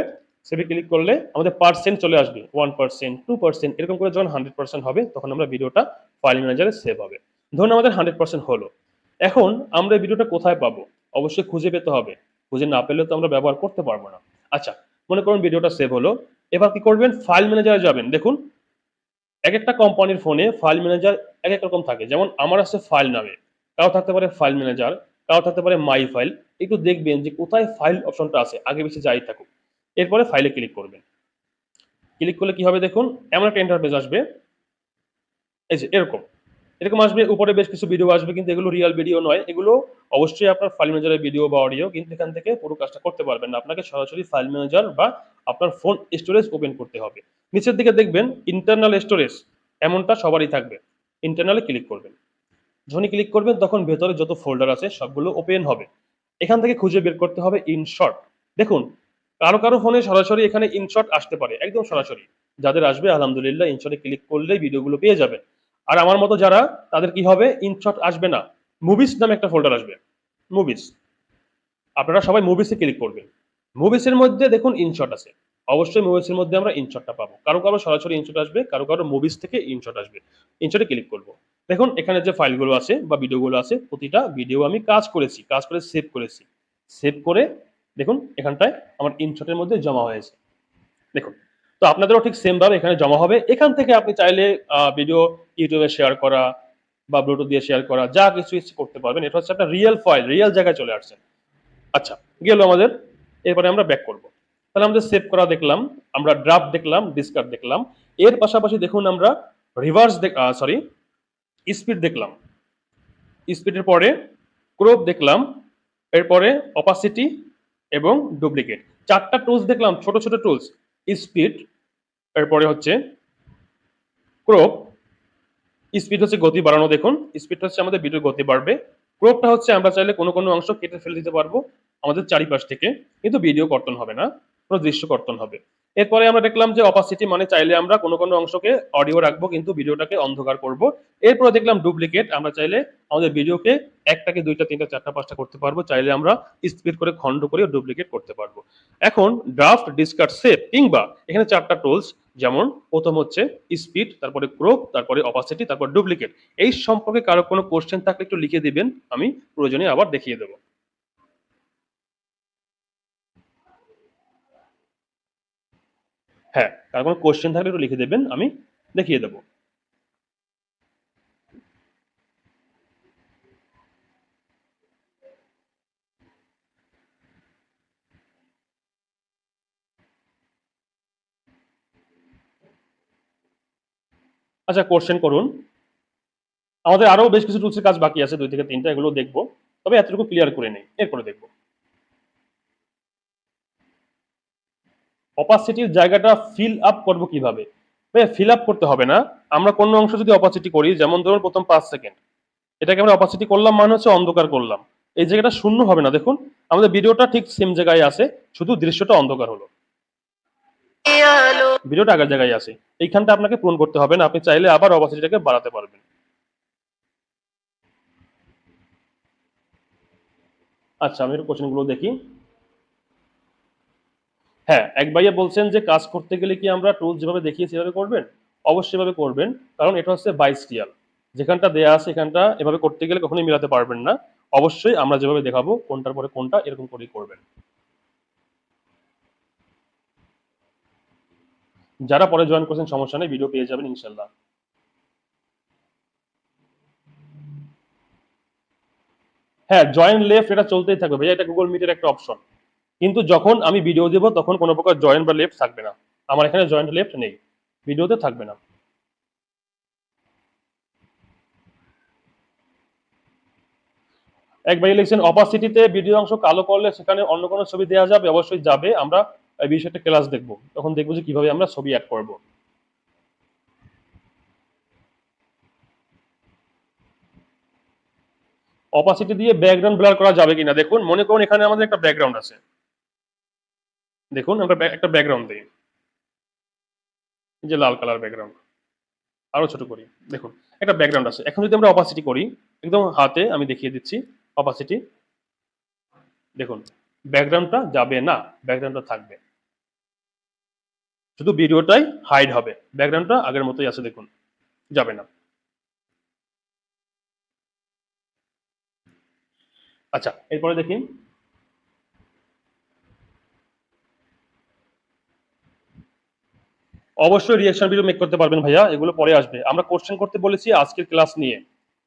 সেভে ক্লিক করলে আমাদের পার্সেন্ট চলে আসবে, 1%, 2%, এরকম করে যখন 100% হবে তখন আমরা ভিডিওটা ফাইল ম্যানেজারে সেভ হবে। ধরুন আমাদের 100% হলো। এখন আমরা এই ভিডিওটা কোথায় পাবো, অবশ্যই খুঁজে পেতে হবে। খুঁজে না পেলে তো আমরা ব্যবহার করতে পারবো না। আচ্ছা, মনে করুন ভিডিওটা সেভ হলো। এবার কি করবেন, ফাইল ম্যানেজারে যাবেন। দেখুন এক একটা কোম্পানির ফোনে ফাইল ম্যানেজার এক এক রকম থাকে। যেমন আমার আছে ফাইল নামে, কারো থাকতে পারে ফাইল ম্যানেজার, কারো থাকতে পারে মাই ফাইল। একটু দেখবেন যে কোথায় ফাইল অপশনটা আছে, আগে বেশি যাই থাকুক। এরপরে ফাইলে ক্লিক করবেন। ক্লিক করলে কি হবে দেখুন, এমন একটা ইন্টারফেস আসবে, এই যে এরকম এরকম আসবে। উপরে বেশ কিছু ভিডিও আসবে, কিন্তু এগুলো রিয়েল ভিডিও নয়, এগুলো অবশ্যই আপনার ফাইল ম্যানেজারের ভিডিও বা অডিও, কিন্তু এখান থেকে পুরো কাজটা করতে পারবেন না। আপনাকে সরাসরি ফাইল ম্যানেজার বা আপনার ফোন স্টোরেজ ওপেন করতে হবে। নিচের দিকে দেখবেন ইন্টারনাল স্টোরেজ, এমনটা সবারই থাকবে। ইন্টারনালে ক্লিক করবেন। যখনই ক্লিক করবেন তখন ভেতরে যত ফোল্ডার আছে সবগুলো ওপেন হবে। এখান থেকে খুঁজে বের করতে হবে ইনশর্ট। দেখুন কারো কারো ফোনে সরাসরি এখানে ইনশর্ট আসতে পারে, একদম সরাসরি। যাদের আসবে আলহামদুলিল্লাহ, ইনশর্টে ক্লিক করলেই ভিডিওগুলো পেয়ে যাবেন। আর আমার মতো যারা, তাদের কি হবে, ইনশর্ট আসবে না, মুভিস নামে একটা ফোল্ডার আসবে, মুভিস। আপনারা সবাই মুভিসে ক্লিক করবেন। মুভিসের মধ্যে দেখুন ইনশট আছে, অবশ্যই মুভিসের মধ্যে আমরা ইনশটটা পাবো। কারো কারো সরাসরি ইনশট আসবে, কারো কারো মুভিস থেকে ইনশট আসবে। ইনশটে ক্লিক করব। দেখুন এখানে যে ফাইলগুলো আছে বা ভিডিওগুলো আছে, প্রতিটা ভিডিও আমি কাজ করেছি, কাজ করে সেভ করেছি। সেভ করে দেখুন এখানটায় আমার ইনশটের মধ্যে জমা হয়েছে। দেখুন, তো আপনাদেরও ঠিক সেম ভাবে এখানে জমা হবে। এখান থেকে আপনি চাইলে ভিডিও ইউটিউবে শেয়ার করা বা ব্লুটুথ দিয়ে শেয়ার করা, যা কিছু ইচ্ছে করতে পারবেন। এটা হচ্ছে একটা রিয়েল ফাইল, রিয়েল জায়গায় চলে আসছে। আচ্ছা, গেল আমাদের। এরপরে আমরা ব্যাক করব। তাহলে আমাদের সেভ করা দেখলাম, আমরা ড্রাফট দেখলাম, ডিসকার্ড দেখলাম। এর পাশাপাশি দেখুন আমরা রিভার্স স্পিড দেখলাম। স্পিডের পরে ক্রপ দেখলাম, এরপরে অপাসিটি এবং ডুপ্লিকেট। চারটা টুলস দেখলাম, ছোট ছোট টুলস। স্পিড, এরপরে হচ্ছে ক্রপ। স্পিড হচ্ছে গতি বাড়ানো, দেখুন স্পিড হচ্ছে আমাদের ভিডিওর গতি বাড়বে। ক্রপটা হচ্ছে আমরা চাইলে কোনো কোনো অংশ কেটে ফেলে দিতে পারবো আমাদের চারিপাশ থেকে, কিন্তু ভিডিও কর্তন হবে না, কোনো দৃশ্য কর্তন হবে। এরপরে আমরা দেখলাম যে অপাসিটি, মানে চাইলে আমরা কোনো কোনো অংশকে অডিও রাখবো কিন্তু ভিডিওটাকে অন্ধকার করব। এরপরে দেখলাম ডুপ্লিকেট, আমরা চাইলে আমাদের ভিডিওকে একটাকে দুইটা তিনটা চারটা পাঁচটা করতে পারবো, চাইলে আমরা স্পিড করে খন্ড করে ডুপ্লিকেট করতে পারবো। এখন ড্রাফট, ডিসকার্ড, সেভ কিংবা এখানে চারটা টুলস, যেমন প্রথম হচ্ছে স্পিড, তারপরে ক্রপ, তারপরে অপাসিটি, তারপর ডুপ্লিকেট। এই সম্পর্কে কারো কোনো কোশ্চেন থাকলে একটু লিখে দিবেন, আমি প্রয়োজনে আবার দেখিয়ে দেবো। হ্যাঁ, কারো কোনো কোশ্চেন থাকলে একটু লিখে দেবেন, আমি দেখিয়ে দেবো। আচ্ছা, কোশ্চেন করুন। আমাদের আরো বেশ কিছু টুলসের কাজ বাকি আছে, 2 থেকে 3টা, এগুলো দেখবো। তবে এতটুকু ক্লিয়ার করে নেই, এরপরে দেখবো। অপাসিটির জায়গাটা ফিল আপ করবো কিভাবে? ফিল আপ করতে হবে না। আমরা কোনো অংশ যদি অপাসিটি করি, যেমন ধরুন প্রথম 5 সেকেন্ড, এটাকে আমরা অপাসিটি করলাম, মানে হচ্ছে অন্ধকার করলাম। এই জায়গাটা শূন্য হবে না, দেখুন আমাদের ভিডিওটা ঠিক সেম জায়গায় আছে, শুধু দৃশ্যটা অন্ধকার হলো। আলো ভিডিওটা আগের জায়গায় আছে, এইখানটা আপনাকে পূরণ করতে হবে না, আপনি চাইলে আবার অপাসিটিটাকে বাড়াতে পারবেন। আচ্ছা, আমি একটু কোশ্চেনগুলো দেখি। হ্যাঁ, এক ভাইয়া বলছেন যে কাজ করতে গেলে কি আমরা টুলস যেভাবে দেখিয়েছি সেভাবে করবেন? অবশ্যই এভাবে করবেন, কারণ এটা হচ্ছে বাইস্টিয়াল। যেখানটা দেয়া আছে এখানটা এভাবে করতে গেলে কখনোই মিলাতে পারবেন না। অবশ্যই আমরা যেভাবে দেখাবো কোনটার পরে কোনটা, এরকম করেই করবেন। যারা পরে জয়েন করছেন সমস্যা নেই, ভিডিও পেয়ে যাবেন ইনশাল্লাহ। হ্যাঁ, জয়েন লেফট এটা চলতেই থাকবে ভাইয়া, এটা গুগল মিটের একটা অপশন। কিন্তু যখন আমি ভিডিও দেব তখন কোনো প্রকার জয়েন্ট বা লেফট থাকবে না। আমার এখানে জয়েন্ট লেফট নেই, ভিডিওতে থাকবে না। একবার লিখছেন অপাসিটিতে ভিডিও অংশ কালো করলে সেখানে অন্য কোনো ছবি দেওয়া যাবে? অবশ্যই যাবে। আমরা এই বিষয়টা ক্লাস দেখব, তখন দেখবো যে কিভাবে আমরা ছবি অ্যাড করব। অপাসিটি দিয়ে ব্যাকগ্রাউন্ড ব্লার করা যাবে কিনা দেখুন। মনে করুন এখানে আমাদের একটা ব্যাকগ্রাউন্ড আছে, দেখুন আমরা একটা ব্যাকগ্রাউন্ড দিই, যে লাল কালার ব্যাকগ্রাউন্ড, আরো ছোট করি, দেখুন একটা ব্যাকগ্রাউন্ড আছে। এখন যদি আমরা অপাসিটি করি, একদম হাতে আমি দেখিয়ে দিচ্ছি অপাসিটি, দেখুন ব্যাকগ্রাউন্ডটা যাবে না, ব্যাকগ্রাউন্ডটা থাকবে, শুধু ভিডিওটাই হাইড হবে, ব্যাকগ্রাউন্ডটা আগের মতোই আছে, দেখুন যাবে না। আচ্ছা এরপরে দেখি, অবশ্যই রিঅ্যাকশন ভিডিও মেক করতে পারবেন ভাইয়া, এগুলো পরে আসবে। আমরা কোশ্চেন করতে বলেছি আজকের ক্লাস নিয়ে,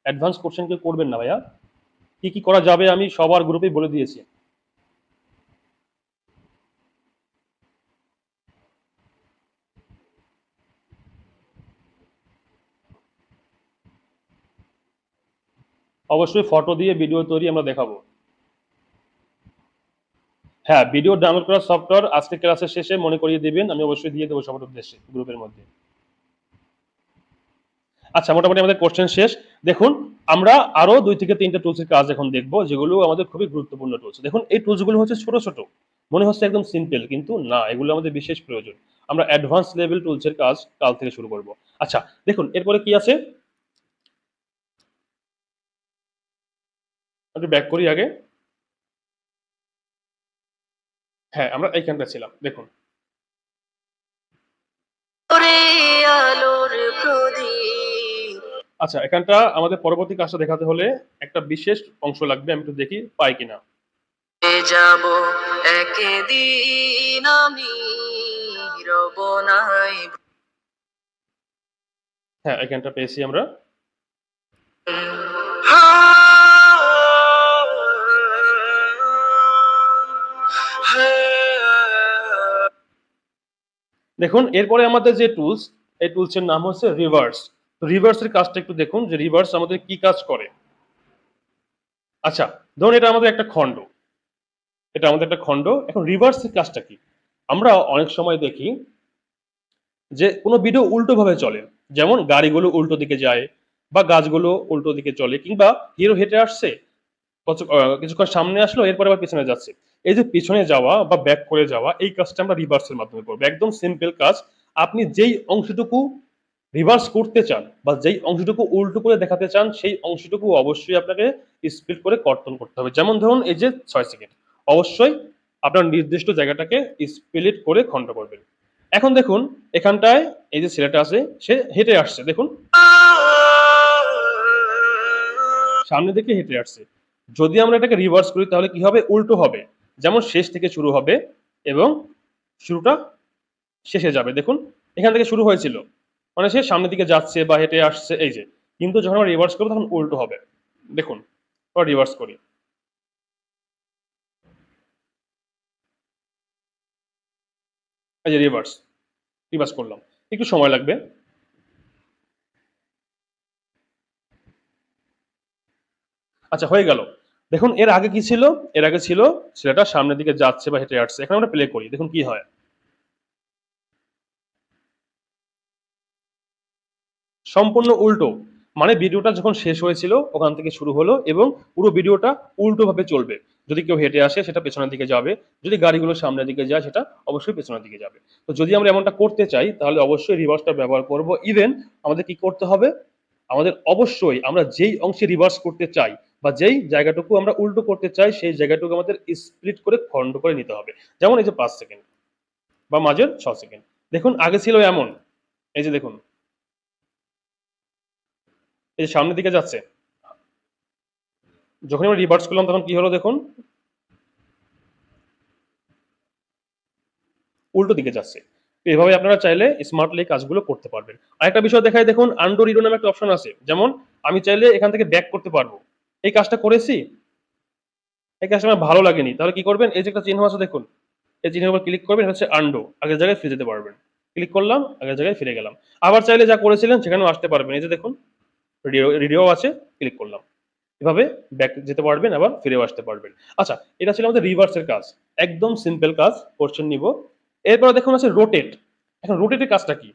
অ্যাডভান্স কোশ্চেন কেউ করবেন না ভাইয়া। কি কি করা যাবে আমি সবার গ্রুপেই বলে দিয়েছি। অবশ্যই ফটো দিয়ে ভিডিও তৈরি আমরা দেখাবো। হ্যাঁ, ভিডিও ডাউনলোড করার সফটওয়্যার আজকে ক্লাসের শেষে মনে করিয়ে দিবেন, আমি অবশ্যই দিয়ে দেবো সবার উদ্দেশ্যে গ্রুপের মধ্যে। আচ্ছা মোটামুটি আমাদের কোশ্চেন শেষ। দেখুন আমরা আরো 2 থেকে 3টা টুলসের কাজ এখন দেখবো, যেগুলো আমাদের খুবই গুরুত্বপূর্ণ টুলস। দেখুন এই টুলসগুলো হচ্ছে ছোট ছোট, মনে হচ্ছে একদম সিম্পল, কিন্তু না, এগুলো আমাদের বিশেষ প্রয়োজন। আমরা অ্যাডভান্স লেভেল টুলসের কাজ কাল থেকে শুরু করব। আচ্ছা দেখুন এরপরে কি আছে, একটু ব্যাক করি আগে। হ্যাঁ আমরা এইখানটা ছিলাম, দেখুন ওরে আলোর প্রদীপ আচ্ছা এখানটা আমাদের পরবর্তী কাজটা দেখাতে হলে একটা বিশেষ অংশ লাগবে, আমি একটু দেখি পাই কিনা। যাব একদিন আমি রব নাই হ্যাঁ এখানটা পেয়েছি আমরা। দেখুন এরপরে আমাদের যে টুলস, এই টুলসের নাম হচ্ছে রিভার্স। রিভার্সের কাজটা একটু দেখুন যে রিভার্স আমাদের কি কাজ করে। আচ্ছা ধরুন এটা আমাদের একটা খণ্ড, এটা আমাদের একটা খণ্ড। এখন রিভার্সের কাজটা কি? আমরা অনেক সময় দেখি যে কোনো ভিডিও উল্টো ভাবে চলে, যেমন গাড়িগুলো উল্টো দিকে যায়, বা গাছগুলো উল্টো দিকে চলে, কিংবা হিরো হেঁটে আসছে, কিছুক্ষণ সামনে আসলো এরপরে আবার পিছনে যাচ্ছে। এই যে পিছনে যাওয়া বা ব্যাক করে যাওয়া, এই কাজটা আমরা রিভার্সের মাধ্যমে করবো। একদম সিম্পল কাজ। আপনি যেই অংশটুকু রিভার্স করতে চান বা যেই অংশটুকু উল্টো করে দেখাতে চান, সেই অংশটুকু অবশ্যই আপনাকে স্পিড করে কর্তন করতে হবে। যেমন ধরুন এই যে 6 সেকেন্ড, অবশ্যই আপনার নির্দিষ্ট জায়গাটাকে স্প্লিট করে খণ্ড করবেন। এখন দেখুন এখানটায় এই যে ছেলেটা আছে, সে হেঁটে আসছে, দেখুন সামনে দিকে হেঁটে আসছে। যদি আমরা এটাকে রিভার্স করি তাহলে কি হবে? উল্টো হবে। যেমন শেষ থেকে শুরু হবে এবং শুরুটা শেষে যাবে। দেখুন এখান থেকে শুরু হয়েছিল, মানে সে সামনের দিকে যাচ্ছে বা হেঁটে আসছে, এই যে। কিন্তু যখন আমরা রিভার্স করবো তখন উল্টো হবে। দেখুন রিভার্স করি, এই যে রিভার্স, রিভার্স করলাম, একটু সময় লাগবে। আচ্ছা হয়ে গেল। দেখুন এর আগে কি ছিল? এর আগে ছিল ছেলেটা সামনের দিকে যাচ্ছে বা হেঁটে আসছে। এখন আমরা প্লে করি, দেখুন কি হয়। সম্পূর্ণ উল্টো, মানে ভিডিওটা যখন শেষ হয়েছিল ওখান থেকে শুরু হলো এবং পুরো ভিডিওটা উল্টো ভাবে চলবে। যদি কেউ হেঁটে আসে সেটা পেছনের দিকে যাবে, যদি গাড়িগুলো সামনের দিকে যায় সেটা অবশ্যই পেছনের দিকে যাবে। তো যদি আমরা এমনটা করতে চাই তাহলে অবশ্যই রিভার্সটা ব্যবহার করব। ইভেন আমাদের কি করতে হবে, আমাদের অবশ্যই আমরা যেই অংশে রিভার্স করতে চাই বা যেই জায়গাটুকু আমরা উল্টো করতে চাই সেই জায়গাটুকু আমাদের স্প্লিট করে খণ্ড করে নিতে হবে। যেমন এই যে 5 সেকেন্ড বা মাঝের 6 সেকেন্ড, দেখুন আগে ছিল এমন, এই যে দেখুন এই যে সামনের দিকে যাচ্ছে, যখন আমরা রিভার্স করলাম তখন কি হলো দেখুন, উল্টো দিকে যাচ্ছে। তো এভাবে আপনারা চাইলে স্মার্টলি কাজগুলো করতে পারবেন। আরেকটা বিষয় দেখায়, দেখুন আন্ডো রিডো নামে একটা অপশন আছে। যেমন আমি চাইলে এখান থেকে ব্যাক করতে পারবো, এই কাজটা করেছি, এই কাজটা আমার ভালো লাগেনি, তাহলে কি করবেন, এই যে একটা চিহ্ন আছে দেখুন, এই চিহ্নের উপর ক্লিক করবেন, এটা হচ্ছে আন্ডু, আগের জায়গায় ফিরে যেতে পারবেন। ক্লিক করলাম, আগের জায়গায় ফিরে গেলাম। আবার চাইলে যা করেছিলেন সেখানেও আসতে পারবেন। এই যে দেখুন রেডিও আছে, ক্লিক করলাম। এভাবে ব্যাক যেতে পারবেন, আবার ফিরেও আসতে পারবেন। আচ্ছা, এটা ছিল আমাদের রিভার্সের কাজ, একদম সিম্পল কাজ কোশ্চেন নিব। এরপর দেখুন আছে রোটেট। এখন রোটেটের কাজটা কি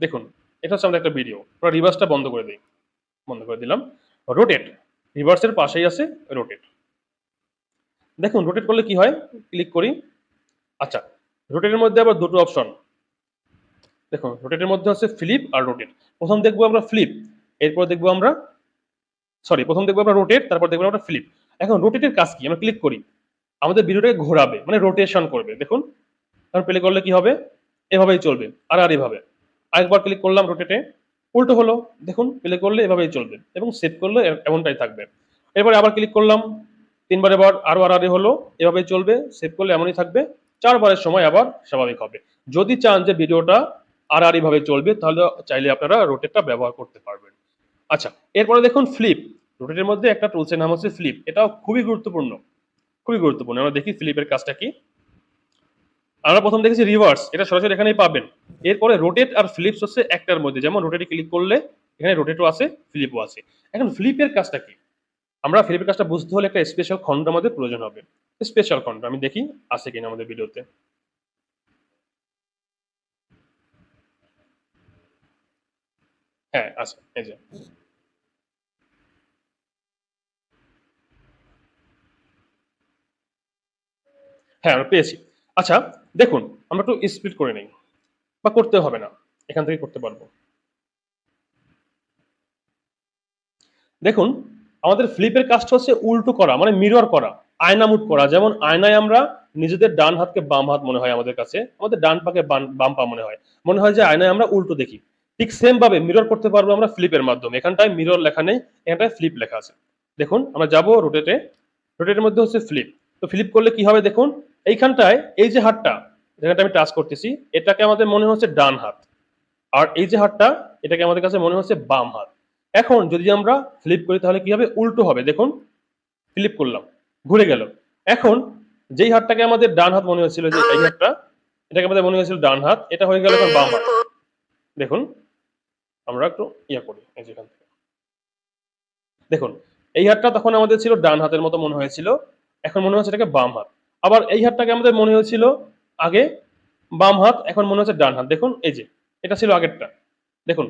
দেখুন, এটা হচ্ছে আমাদের একটা ভিডিও, আমরা রিভার্সটা বন্ধ করে দিই, বন্ধ করে দিলাম। রোটেট, রিভার্সের পাশেই আছে রোটেট। দেখুন রোটেট করলে কি হয়, ক্লিক করি। আচ্ছা, রোটেটের মধ্যে আবার দুটো অপশন, দেখুন রোটেটের মধ্যে আছে ফ্লিপ আর রোটেট। প্রথম দেখবো আমরা ফ্লিপ, এরপর দেখবো আমরা প্রথম দেখবো আমরা রোটেট, তারপর দেখবো আমরা ফ্লিপ। এখন রোটেটের কাজ কি, আমরা ক্লিক করি, আমাদের ভিডিওটাকে ঘোরাবে, মানে রোটেশন করবে। দেখুন কারণ প্লে করলে কি হবে, এভাবেই চলবে, আর এভাবে। আরেকবার ক্লিক করলাম রোটেটে, উল্টো হলো, দেখুন প্লে করলে এভাবেই চলবে এবং সেভ করলে এমনটাই থাকবে। এরপরে আবার ক্লিক করলাম, তিনবার এবার আরো আর হলো, এভাবেই চলবে, সেভ করলে এমনই থাকবে। চারবারের সময় আবার স্বাভাবিক হবে। যদি চান যে ভিডিওটা আর ভাবে চলবে, তাহলে চাইলে আপনারা রোটেটটা ব্যবহার করতে পারবেন। আচ্ছা, এরপরে দেখুন ফ্লিপ। রোটেটের মধ্যে একটা টুলসের নাম হচ্ছে ফ্লিপ, এটাও খুবই গুরুত্বপূর্ণ, খুবই গুরুত্বপূর্ণ। আমরা দেখি ফ্লিপের কাজটা কি। আমরা প্রথম দেখেছি রিভার্স, এটা সরাসরি এখানেই পাবেন। এরপরে রোটেট আর ফ্লিপস হচ্ছে একটার মধ্যে, যেমন রোটেটে ক্লিক করলে এখানে রোটেটও আছে, ফ্লিপও আছে। এখন ফ্লিপের কাজটা কি, আমরা ফ্লিপের কাজটা বুঝতে হলে একটা স্পেশাল খণ্ড আমাদের প্রয়োজন হবে। স্পেশাল খণ্ড আমি দেখি আছে কিনা আমাদের ভিডিওতে। হ্যাঁ আছে, এই যে হ্যাঁ আমরা পেয়েছি। আচ্ছা দেখুন, আমরা একটু স্প্লিট করে নিই, বা করতে হবে না, এখান থেকে করতে পারবো। দেখুন আমাদের ফ্লিপের কাজটা হচ্ছে উল্টো করা, মানে মিরর করা, আয়না মুট করা। যেমন আয়নায় আমরা নিজেদের ডান হাতকে বাম হাত মনে হয় আমাদের কাছে, আমাদের ডান পাকে বাম পা মনে হয়, মনে হয় যে আয়নায় আমরা উল্টো দেখি। ঠিক সেম ভাবে মিরর করতে পারবো আমরা ফ্লিপের মাধ্যমে। এখানটায় মিরর লেখা নেই, এখানটায় ফ্লিপ লেখা আছে। দেখুন আমরা যাব রোটেটে, রোটেটের মধ্যে হচ্ছে ফ্লিপ। তো ফ্লিপ করলে কি হবে দেখুন, এইখানটায় এই যে হাতটা যেখানটা আমি টাচ করতেছি, এটাকে আমাদের মনে হচ্ছে ডান হাত, আর এই যে হাতটা এটাকে আমাদের কাছে মনে হচ্ছে বাম হাত। এখন যদি আমরা ফ্লিপ করি তাহলে কি হবে, উল্টো হবে। দেখুন ফ্লিপ করলাম, ঘুরে গেল। এখন যেই হাতটাকে আমাদের ডান হাত মনে হচ্ছিল, যে এই হাতটা, এটাকে আমাদের মনে হয়েছিল ডান হাত, এটা হয়ে গেল এখন বাম হাত। দেখুন আমরা একটু ইয়া করি, এই যেখান থেকে দেখুন, এই হাতটা তখন আমাদের ছিল ডান হাতের মতো মনে হয়েছিল, এখন মনে হচ্ছে এটাকে বাম হাত। আবার এই হাতটাকে আমাদের মনে হয়েছিল আগে বাম হাত, এখন মনে হচ্ছে ডান হাত। দেখুন এই যে এটা ছিল আগেরটা, দেখুন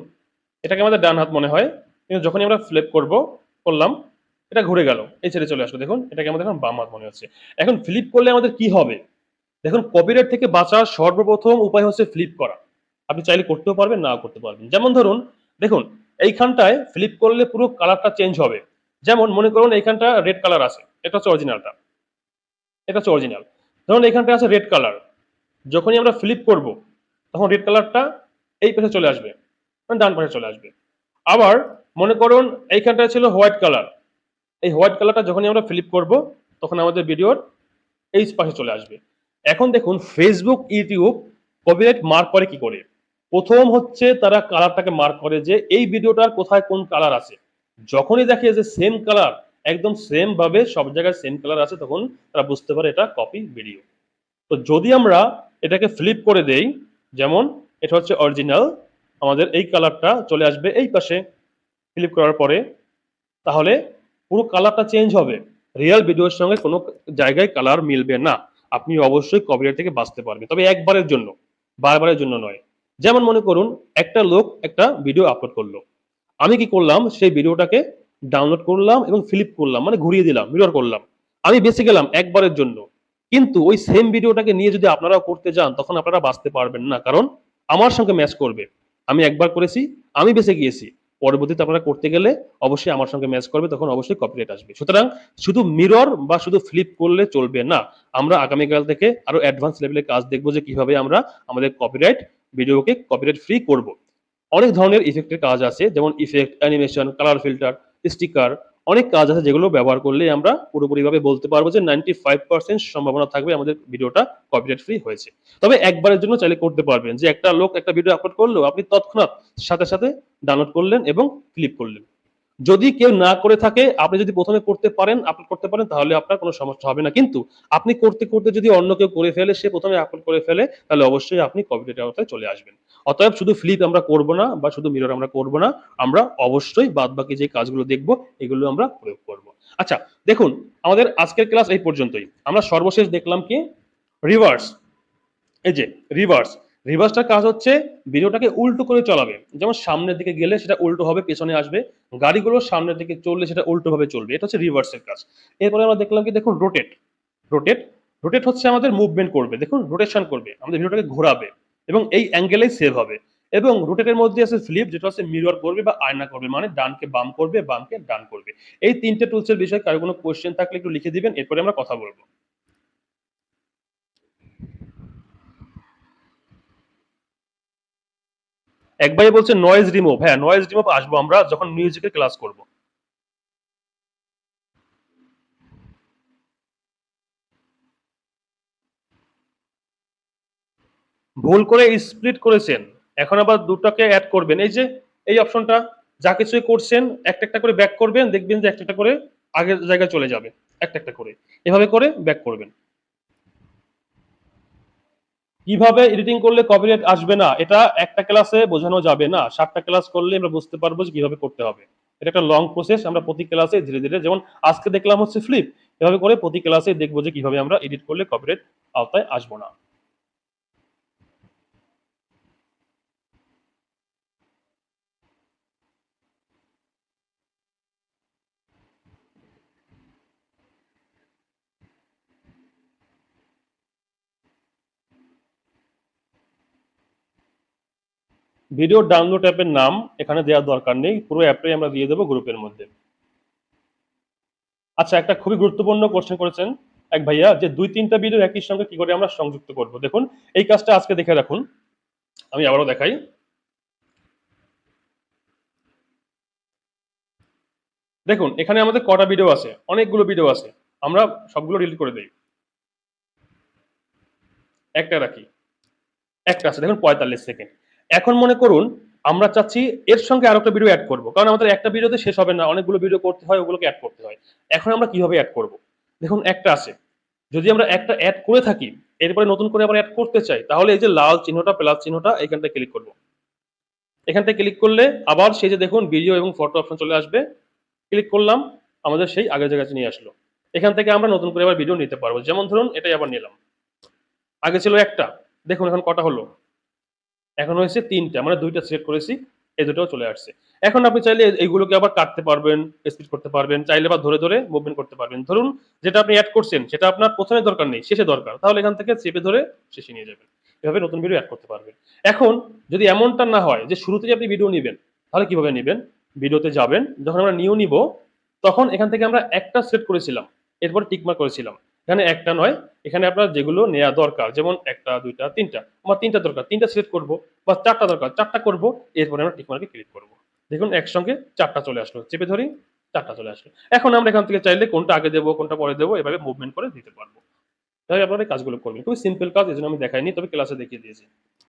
এটাকে আমাদের ডান হাত মনে হয়, কিন্তু যখনই আমরা ফ্লিপ করলাম, এটা ঘুরে গেল, এই ছেড়ে চলে আসলো। দেখুন এটাকে আমাদের এখন বাম হাত মনে হচ্ছে। এখন ফ্লিপ করলে আমাদের কি হবে, দেখুন কপিরাইট থেকে বাঁচার সর্বপ্রথম উপায় হচ্ছে ফ্লিপ করা। আপনি চাইলে করতেও পারবেন, নাও করতে পারবেন। যেমন ধরুন দেখুন এইখানটায় ফ্লিপ করলে পুরো কালারটা চেঞ্জ হবে। যেমন মনে করুন এইখানটা রেড কালার আছে, এটা হচ্ছে অরিজিনালটা, এটা হচ্ছে অরিজিনাল। ধরুন এইখানটা আছে রেড কালার, যখনই আমরা ফ্লিপ করব তখন রেড কালারটা এই পাশে চলে আসবে, মানে ডান পাশে চলে আসবে। আবার মনে করুন এইখানটায় ছিল হোয়াইট কালার, এই হোয়াইট কালারটা যখনই আমরা ফ্লিপ করব তখন আমাদের ভিডিওর এই পাশে চলে আসবে। এখন দেখুন ফেসবুক ইউটিউব কপিরাইট মার্ক করে কি করে, প্রথম হচ্ছে তারা কালারটাকে মার্ক করে যে এই ভিডিওটার কোথায় কোন কালার আছে। যখনই দেখে যে সেম কালার, একদম সেম ভাবে সব জায়গায় সেম কালার আছে, তখন তারা বুঝতে পারে এটা কপি ভিডিও। তো যদি আমরা এটাকে ফ্লিপ করে দেই, যেমন এটা হচ্ছে অরিজিনাল, আমাদের এই কালারটা চলে আসবে এই পাশে, ফ্লিপ করার পরে তাহলে পুরো কালারটা চেঞ্জ হবে। রিয়েল ভিডিওর সঙ্গে কোনো জায়গায় কালার মিলবে না। আপনি অবশ্যই কপিরাইট থেকে বাঁচতে পারবেন, তবে একবারের জন্য, বারবারের জন্য নয়। যেমন মনে করুন একটা লোক একটা ভিডিও আপলোড করলো, আমি কি করলাম, সেই ভিডিওটাকে ডাউনলোড করলাম এবং ফ্লিপ করলাম, মানে ঘুরিয়ে দিলাম, মিরর করলাম, আমি বেঁচে গেলাম একবারের জন্য। কিন্তু ওই সেম ভিডিওটাকে নিয়ে যদি আপনারাও করতে যান, তখন আপনারা বাঁচতে পারবেন না, কারণ আমার সঙ্গে ম্যাচ করবে। আমি একবার করেছি, আমি বেঁচে গিয়েছি, পরবর্তীতে আপনারা করতে গেলে অবশ্যই আমার সঙ্গে ম্যাচ করবে, তখন অবশ্যই কপিরাইট আসবে। সুতরাং শুধু মিরর বা শুধু ফ্লিপ করলে চলবে না। আমরা আগামীকাল থেকে আরো অ্যাডভান্স লেভেলের কাজ দেখবো, যে কিভাবে আমরা আমাদের কপিরাইট ভিডিওকে কপিরাইট ফ্রি করব। অনেক ধরনের ইফেক্টের কাজ আছে, যেমন effect, animation, colour filter, sticker, অনেক কাজ আছে যেগুলো ব্যবহার করলে আমরা পুরোপুরিভাবে বলতে পারবো যে 95% সম্ভাবনা থাকবে আমাদের ভিডিওটা কপিরাইট ফ্রি হয়েছে। তবে একবারের জন্য চাইলে করতে পারবেন, যে একটা লোক একটা ভিডিও আপলোড করলো, আপনি তৎক্ষণাৎ সাথে সাথে ডাউনলোড করলেন এবং ক্লিক করলেন। যদি কেউ না করে থাকে, আপনি যদি প্রথমে করতে পারেন, আপলোড করতে পারেন, তাহলে আপনার কোনো সমস্যা হবে না। কিন্তু আপনি করতে করতে যদি অন্য কেউ করে ফেলে, সে প্রথমে আপলোড করে ফেলে, তাহলে অবশ্যই আপনি কপিরাইটের আওতায় চলে আসবেন। অতএব শুধু ফ্লিপ আমরা করব না বা শুধু মিরর আমরা করব না, আমরা অবশ্যই বাদবাকি যে কাজগুলো দেখব এগুলো আমরা প্রয়োগ করব। আচ্ছা, দেখুন আমাদের আজকের ক্লাস এই পর্যন্তই। আমরা সর্বশেষ দেখলাম কি রিভার্স। এই যে রিভার্স, রিভার্সটার কাজ হচ্ছে ভিডিওটাকে উল্টো করে চালাবে। যেমন সামনের দিকে গেলে সেটা উল্টো হবে, পেছনে আসবে। গাড়িগুলো সামনের দিকে চললে সেটা উল্টো ভাবে চলবে। এটা হচ্ছে রিভার্সের কাজ। এরপরে আমরা দেখলাম কি, দেখুন রোটেট। রোটেট রোটেট হচ্ছে আমাদের মুভমেন্ট করবে, দেখুন রোটেশন করবে, আমাদের ভিডিওটাকে ঘোরাবে এবং এই অ্যাঙ্গেলেই সেভ হবে। এবং রোটেটের মধ্যে আছে ফ্লিপ, যেটা হচ্ছে মিরর করবে বা আয়না করবে, মানে ডানকে বাম করবে, বামকে ডান করবে। এই তিনটে টুলসের বিষয়ে কারো কোনো কোয়েশ্চেন থাকলে একটু লিখে দিবেন, এরপরে আমরা কথা বলবো। এক ভাই বলছে নয়েজ রিমুভ। হ্যাঁ, নয়েজ রিমুভ আসবো আমরা যখন মিউজিকের ক্লাস করব। ভুল করে স্প্লিট করেছেন, এখন আবার দুটোকে অ্যাড করবেন। এই যে এই অপশনটা, যা কিছুই করছেন একটা একটা করে ব্যাক করবেন, দেখবেন যে একটা একটা করে আগের জায়গায় চলে যাবে, একটা একটা করে এভাবে করে ব্যাক করবেন। কিভাবে এডিটিং করলে কপিরাইট আসবে না, এটা একটা ক্লাসে বোঝানো যাবে না, 7টা ক্লাস করলে আমরা বুঝতে পারবো যে কিভাবে করতে হবে। এটা একটা লং প্রসেস, আমরা প্রতি ক্লাসে ধীরে ধীরে, যেমন আজকে দেখলাম হচ্ছে ফ্লিপ, এভাবে করে প্রতি ক্লাসে দেখবো যে কিভাবে আমরা এডিট করলে কপিরাইট আওতায় আসবো না। ভিডিও ডাউনলোড অ্যাপের নাম এখানে দেওয়ার দরকার নেই, পুরো অ্যাপটাই আমরা দিয়ে দেবো গ্রুপের মধ্যে। আচ্ছা, একটা খুবই গুরুত্বপূর্ণ কোশ্চেন করেছেন এক ভাইয়া, যে 2-3টা ভিডিও একই সঙ্গে কি করে আমরা সংযুক্ত করব। দেখুন এই কাজটা আজকে দেখে রাখুন, আমি আবারও দেখাই। দেখুন এখানে আমাদের কটা ভিডিও আছে, অনেকগুলো ভিডিও আছে, আমরা সবগুলো ডিলিট করে দিই, একটা রাখি। একটা আছে দেখুন 45 সেকেন্ড। এখন মনে করুন আমরা চাচ্ছি এর সঙ্গে আরো একটা ভিডিও অ্যাড করব, কারণ আমাদের একটা ভিডিওতে শেষ হবে না, অনেকগুলো ভিডিও করতে হয়, ওগুলোকে অ্যাড করতে হয়। এখন আমরা কিভাবে অ্যাড করব? দেখুন একটা আছে, যদি আমরা একটা অ্যাড করে থাকি, এরপরে নতুন করে আবার অ্যাড করতে চাই, তাহলে এই যে লাল চিহ্নটা, প্লাস চিহ্নটা, এখানটা ক্লিক করব। এখানটায় ক্লিক করলে আবার সেই যে দেখুন ভিডিও এবং ফটো অপশন চলে আসবে, ক্লিক করলাম, আমাদের সেই আগের জায়গায় নিয়ে আসলো। এখান থেকে আমরা নতুন করে আবার ভিডিও নিতে পারবো। যেমন ধরুন এটাই আবার নিলাম, আগে ছিল একটা, দেখুন এখন কটা হলো, এখন হয়েছে 3টা, মানে 2টা সিলেক্ট করেছি, এই দুটোও চলে আসছে। এখন আপনি চাইলে এইগুলোকে আবার কাটতে পারবেন, স্প্লিট করতে পারবেন, চাইলে আবার ধরে ধরে মুভমেন্ট করতে পারবেন। ধরুন যেটা আপনি অ্যাড করছেন সেটা আপনার প্রথমে দরকার নেই, শেষে দরকার, তাহলে এখান থেকে চেপে ধরে শেষে নিয়ে যাবেন। এভাবে নতুন ভিডিও অ্যাড করতে পারবেন। এখন যদি এমনটা না হয় যে শুরুতেই আপনি ভিডিও নেবেন, তাহলে কিভাবে নেবেন? ভিডিওতে যাবেন, যখন আমরা নিউ নিব, তখন এখান থেকে আমরা একটা সিলেক্ট করেছিলাম, এরপর টিকমার্ক করেছিলাম। এখানে একটা নয়, এখানে আপনার যেগুলো নেওয়া দরকার, যেমন একটা, দুইটা, তিনটা, আমার 3টা দরকার, 3টা সিলেক্ট করবো, বা 4টা দরকার, 4টা করবো, এরপরে আমরা টিকমার্কে ক্লিক করবো। দেখুন একসঙ্গে 4টা চলে আসলো, চেপে ধরি 4টা চলে আসলো। এখন আমরা এখান থেকে চাইলে কোনটা আগে দেবো, কোনটা পরে দেবো, এভাবে মুভমেন্ট করে দিতে পারবো। তাই আপনারা এই কাজগুলো করবেন, খুবই সিম্পল কাজ, এই জন্য আমি দেখাইনি, তবে ক্লাসে দেখিয়ে দিয়েছি।